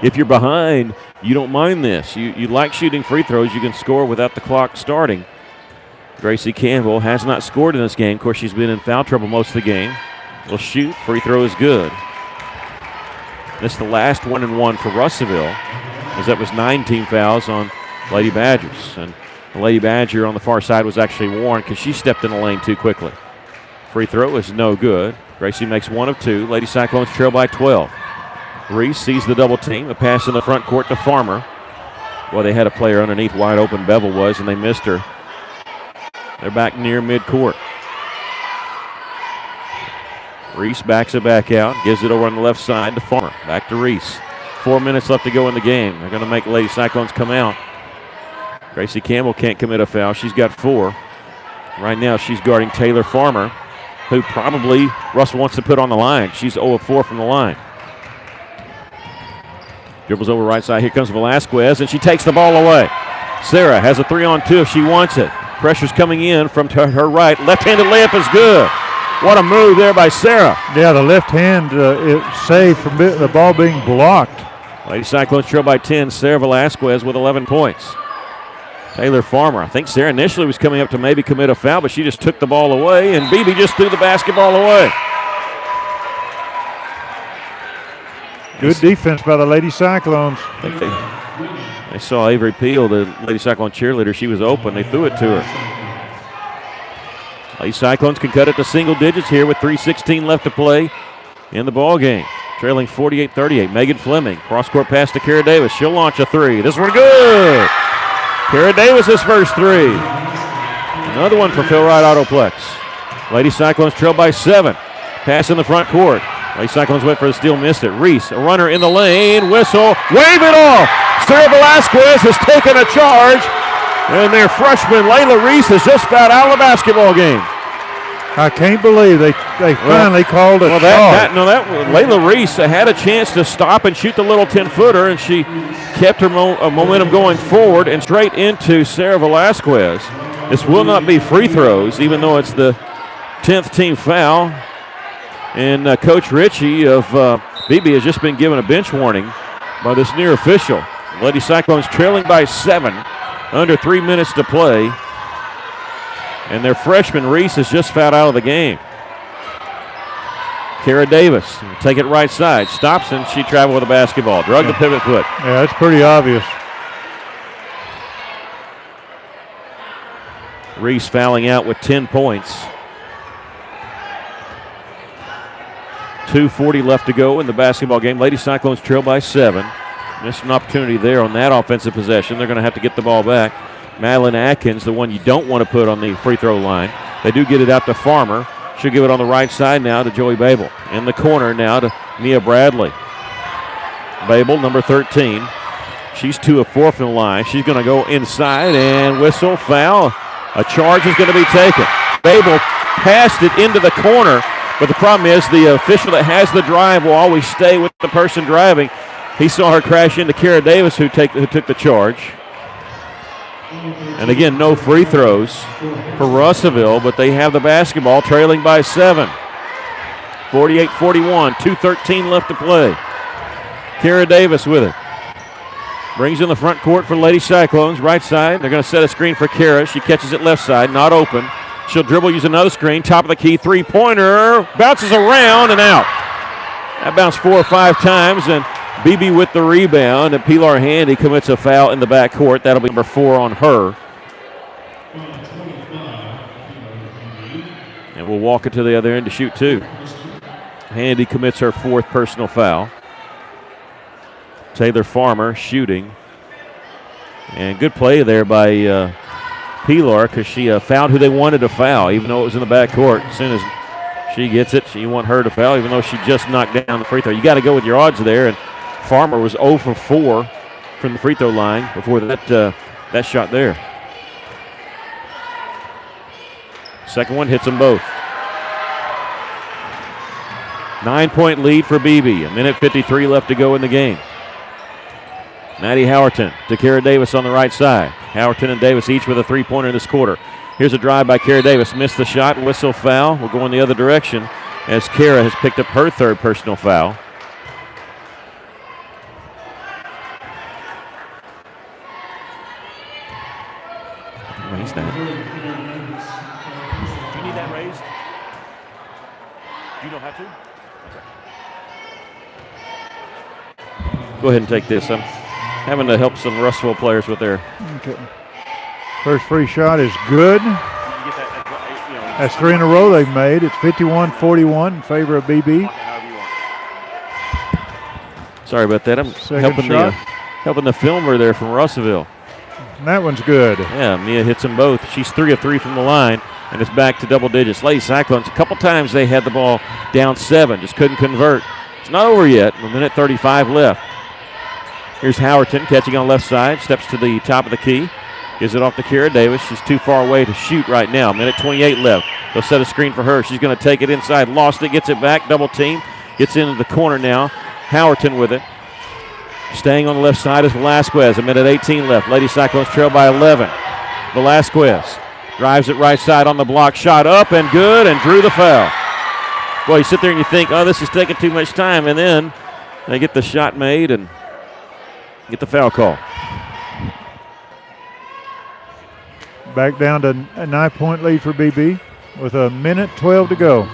If you're behind, you don't mind this. You like shooting free throws. You can score without the clock starting. Gracie Campbell has not scored in this game. Of course, she's been in foul trouble most of the game. Will shoot. Free throw is good. This is the last 1-1 for Russellville, as that was 9 team fouls on Lady Badgers. And the Lady Badger on the far side was actually warned because she stepped in the lane too quickly. Free throw is no good. Gracie makes 1 of 2. Lady Cyclones trail by 12. Reese sees the double team. A pass in the front court to Farmer. Well, they had a player underneath, wide open Bevel was, and they missed her. They're back near midcourt. Reese backs it back out, gives it over on the left side to Farmer. Back to Reese. 4 minutes left to go in the game. They're going to make Lady Cyclones come out. Gracie Campbell can't commit a foul. She's got 4. Right now she's guarding Taylor Farmer, who probably Russell wants to put on the line. She's 0 of 4 from the line. Dribbles over right side. Here comes Velasquez, and she takes the ball away. Sarah has a 3-on-2 if she wants it. Pressure's coming in from her right. Left-handed layup is good. What a move there by Sarah. Yeah, the left hand is saved from the ball being blocked. Lady Cyclones trail by 10. Sarah Velasquez with 11 points. Taylor Farmer. I think Sarah initially was coming up to maybe commit a foul, but she just took the ball away, and Beebe just threw the basketball away. Good defense by the Lady Cyclones. I think they saw Avery Peel, the Lady Cyclone cheerleader. She was open. They threw it to her. Lady Cyclones can cut it to single digits here with 3:16 left to play in the ball game. Trailing 48-38. Megan Fleming. Cross-court pass to Kara Davis. She'll launch a 3. This one good. Kara Davis' first 3. Another one for Phil Wright Autoplex. Lady Cyclones trail by 7. Pass in the front court. Lady Cyclones went for the steal, missed it. Reese, a runner in the lane. Whistle. Wave it off. Sarah Velasquez has taken a charge. And their freshman, Layla Reese, has just fouled out of the basketball game. I can't believe they finally called a charge. Layla Reese had a chance to stop and shoot the little 10-footer, and she kept her momentum going forward and straight into Sarah Velasquez. This will not be free throws, even though it's the 10th team foul. And Coach Ritchie of Beebe has just been given a bench warning by this near official. Lady Cyclones trailing by 7, under 3 minutes to play. And their freshman, Reese, has just fouled out of the game. Kara Davis, take it right side. Stops, and she traveled with the basketball. Drug the pivot foot. Yeah, that's pretty obvious. Reese fouling out with 10 points. 2:40 left to go in the basketball game. Lady Cyclones trail by 7. Missed an opportunity there on that offensive possession. They're going to have to get the ball back. Madeline Atkins, the one you don't want to put on the free throw line. They do get it out to Farmer. She'll give it on the right side now to Joey Babel. In the corner now to Mia Bradley. Babel, number 13. She's 2 of 4 from the line. She's going to go inside and whistle, foul. A charge is going to be taken. Babel passed it into the corner, but the problem is the official that has the drive will always stay with the person driving. He saw her crash into Kara Davis, who took the charge. And again, no free throws for Russellville, but they have the basketball trailing by 7. 48-41, 2:13 left to play. Kara Davis with it. Brings in the front court for Lady Cyclones, right side. They're going to set a screen for Kara. She catches it left side, not open. She'll dribble, use another screen, top of the key, three-pointer, bounces around and out. That bounced 4 or 5 times, and Beebe with the rebound, and Pilar Handy commits a foul in the backcourt. That'll be number 4 on her. And we'll walk it to the other end to shoot 2. Handy commits her 4th personal foul. Taylor Farmer shooting. And good play there by Pilar, because she fouled who they wanted to foul, even though it was in the backcourt. As soon as she gets it, you want her to foul, even though she just knocked down the free throw. You got to go with your odds there, and Farmer was 0 for 4 from the free throw line before that shot there. Second one hits them both. 9-point lead for Beebe. 1:53 left to go in the game. Maddie Howerton to Kara Davis on the right side. Howerton and Davis each with a three-pointer in this quarter. Here's a drive by Kara Davis. Missed the shot. Whistle, foul. We'll go in the other direction as Kara has picked up her 3rd personal foul. Raise that. Do you need that raised? You don't have to? Okay. Go ahead and take this. I'm having to help some Russellville players with their. Okay. First free shot is good. That's 3 in a row they've made. It's 51-41 in favor of BB. Sorry about that. I'm helping the filmer there from Russellville. And that one's good. Yeah, Mia hits them both. She's 3 of 3 from the line, and it's back to double digits. Lady Cyclones, a couple times they had the ball down 7, just couldn't convert. It's not over yet. 1:35 left. Here's Howerton catching on left side, steps to the top of the key, gives it off to Kara Davis. She's too far away to shoot right now. Minute 28 left. They'll set a screen for her. She's going to take it inside, lost it, gets it back, double team, gets into the corner now. Howerton with it. Staying on the left side is Velasquez. A minute 18 left. Lady Cyclones trail by 11. Velasquez drives it right side on the block, shot up and good, and drew the foul. Boy, you sit there and you think, oh, this is taking too much time, and then they get the shot made and get the foul call. Back down to a 9-point lead for BB with a minute 12 to go.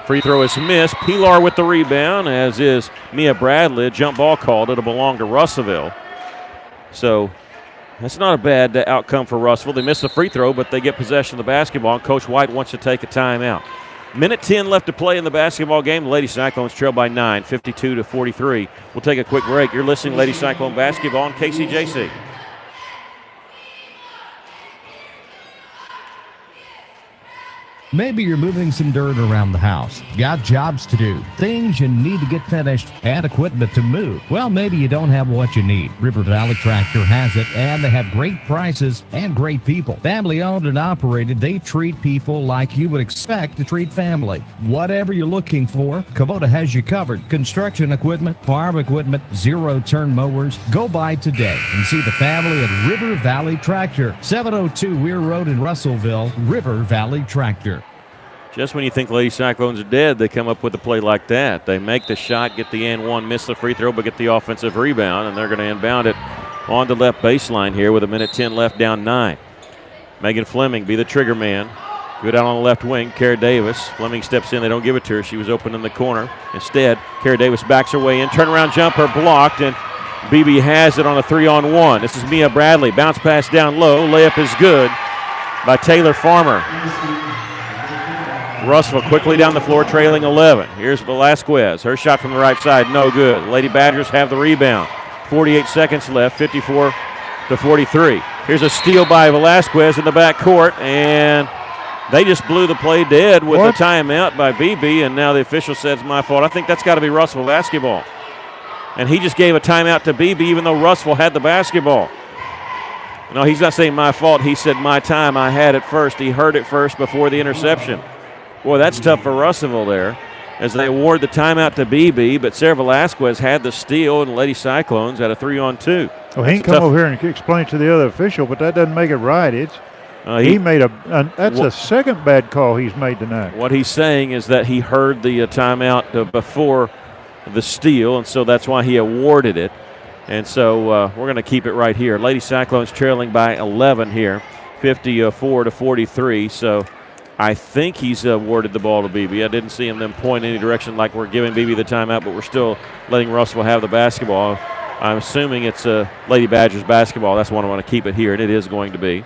Free throw is missed. Pilar with the rebound, as is Mia Bradley. A jump ball called. It'll belong to Russellville. So that's not a bad outcome for Russellville. They missed the free throw, but they get possession of the basketball, and Coach White wants to take a timeout. Minute 10 left to play in the basketball game. The Lady Cyclones trail by 9, 52-43. We'll take a quick break. You're listening to Lady Cyclone Basketball on KCJC. Maybe you're moving some dirt around the house. Got jobs to do, things you need to get finished, and equipment to move. Well, maybe you don't have what you need. River Valley Tractor has it, and they have great prices and great people. Family owned and operated, they treat people like you would expect to treat family. Whatever you're looking for, Kubota has you covered. Construction equipment, farm equipment, zero-turn mowers. Go by today and see the family at River Valley Tractor, 702 Weir Road in Russellville. River Valley Tractor. Just when you think Lady Cyclones are dead, they come up with a play like that. They make the shot, get the and one, miss the free throw, but get the offensive rebound, and they're going to inbound it on the left baseline here with a minute 10 left, down 9. Megan Fleming be the trigger man. Go down on the left wing, Kara Davis. Fleming steps in. They don't give it to her. She was open in the corner. Instead, Kara Davis backs her way in. Turnaround jumper blocked, and Beebe has it on a 3-on-1. This is Mia Bradley. Bounce pass down low. Layup is good by Taylor Farmer. Russell quickly down the floor, trailing 11. Here's Velasquez. Her shot from the right side, no good. Lady Badgers have the rebound. 48 seconds left, 54-43. Here's a steal by Velasquez in the back court, and they just blew the play dead with a timeout by Beebe, and now the official says it's my fault. I think that's got to be Russell basketball. And he just gave a timeout to Beebe even though Russell had the basketball. No, he's not saying my fault. He said my time. I had it first. He heard it first before the interception. Boy, that's tough for Russellville there as they award the timeout to Beebe, but Sarah Velasquez had the steal, and Lady Cyclones had a 3-on-2. Well, he can come over here and explain to the other official, but that doesn't make it right. It's he made that's the second bad call he's made tonight. What he's saying is that he heard the timeout before the steal, and so that's why he awarded it. And so we're going to keep it right here. Lady Cyclones trailing by 11 here, 54-43. So I think he's awarded the ball to Beebe. I didn't see him then point any direction like we're giving Beebe the timeout, but we're still letting Russell have the basketball. I'm assuming it's Lady Badgers basketball. That's why I want to keep it here, and it is going to be.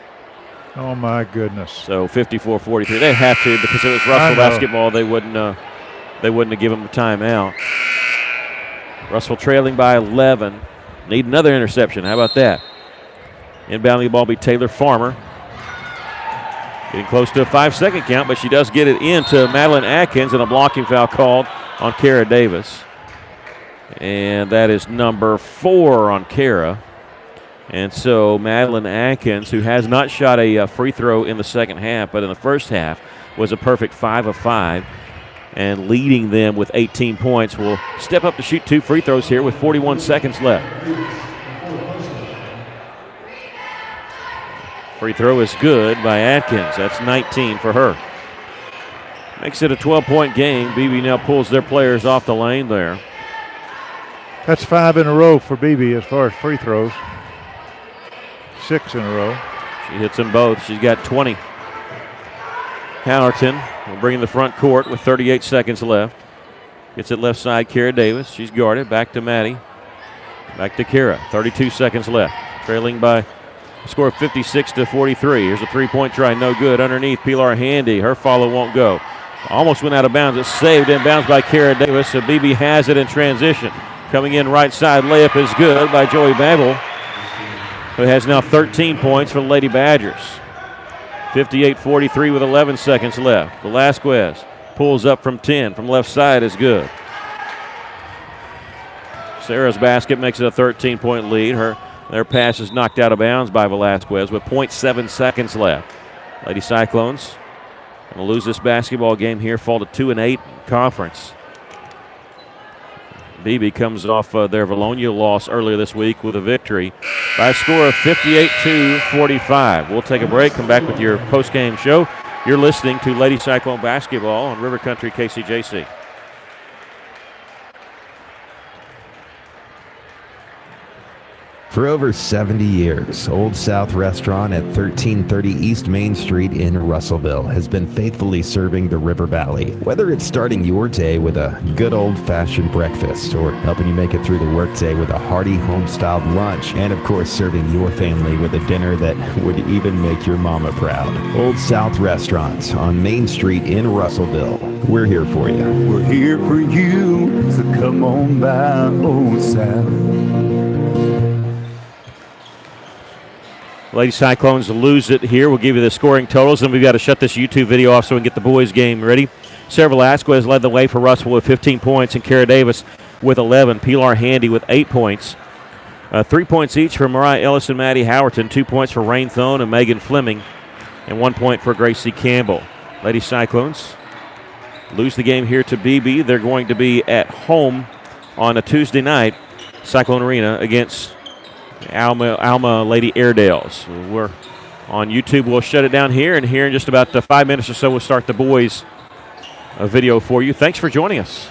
Oh, my goodness. So 54-43. They have to, because if it was Russell basketball, they wouldn't have given him a timeout. Russell trailing by 11. Need another interception. How about that? Inbounding the ball be Taylor Farmer. Getting close to a 5-second count, but she does get it into Madeline Atkins, and a blocking foul called on Kara Davis. And that is number 4 on Kara. And so Madeline Atkins, who has not shot a free throw in the second half, but in the first half was a perfect 5 of 5, and leading them with 18 points, will step up to shoot 2 free throws here with 41 seconds left. Free throw is good by Atkins. That's 19 for her. Makes it a 12-point game. Beebe now pulls their players off the lane there. That's 5 in a row for Beebe as far as free throws. 6 in a row. She hits them both. She's got 20. Howerton will bring in the front court with 38 seconds left. Gets it left side, Kara Davis. She's guarded. Back to Maddie. Back to Kara. 32 seconds left. Trailing by a score of 56-43. Here's a three-point try. No good. Underneath, Pilar Handy. Her follow won't go. Almost went out of bounds. It's saved in bounds by Kara Davis. So Beebe has it in transition. Coming in right side. Layup is good by Joey Babel, who has now 13 points for the Lady Badgers. 58-43 with 11 seconds left. Velasquez pulls up from 10 from left side is good. Sarah's basket makes it a 13-point lead. Their pass is knocked out of bounds by Velasquez with 0.7 seconds left. Lady Cyclones going to lose this basketball game here, fall to 2-8 conference. Beebe comes off their Valonia loss earlier this week with a victory by a score of 58-45. We'll take a break, come back with your post-game show. You're listening to Lady Cyclone Basketball on River Country KCJC. For over 70 years, Old South Restaurant at 1330 East Main Street in Russellville has been faithfully serving the River Valley. Whether it's starting your day with a good old-fashioned breakfast or helping you make it through the workday with a hearty home-styled lunch, and of course serving your family with a dinner that would even make your mama proud. Old South Restaurant on Main Street in Russellville. We're here for you. We're here for you, so come on by Old South. Lady Cyclones lose it here. We'll give you the scoring totals, and we've got to shut this YouTube video off so we can get the boys' game ready. Sarah Velasquez led the way for Russell with 15 points, and Kara Davis with 11. Pilar Handy with 8 points. 3 points each for Mariah Ellis and Maddie Howerton. 2 points for Rain Thone and Megan Fleming, and 1 point for Gracie Campbell. Lady Cyclones lose the game here to Beebe. They're going to be at home on a Tuesday night, Cyclone Arena, against Alma Lady Airedales. We're on YouTube. We'll shut it down here, and here in just about 5 minutes or so, we'll start the boys' video for you. Thanks for joining us.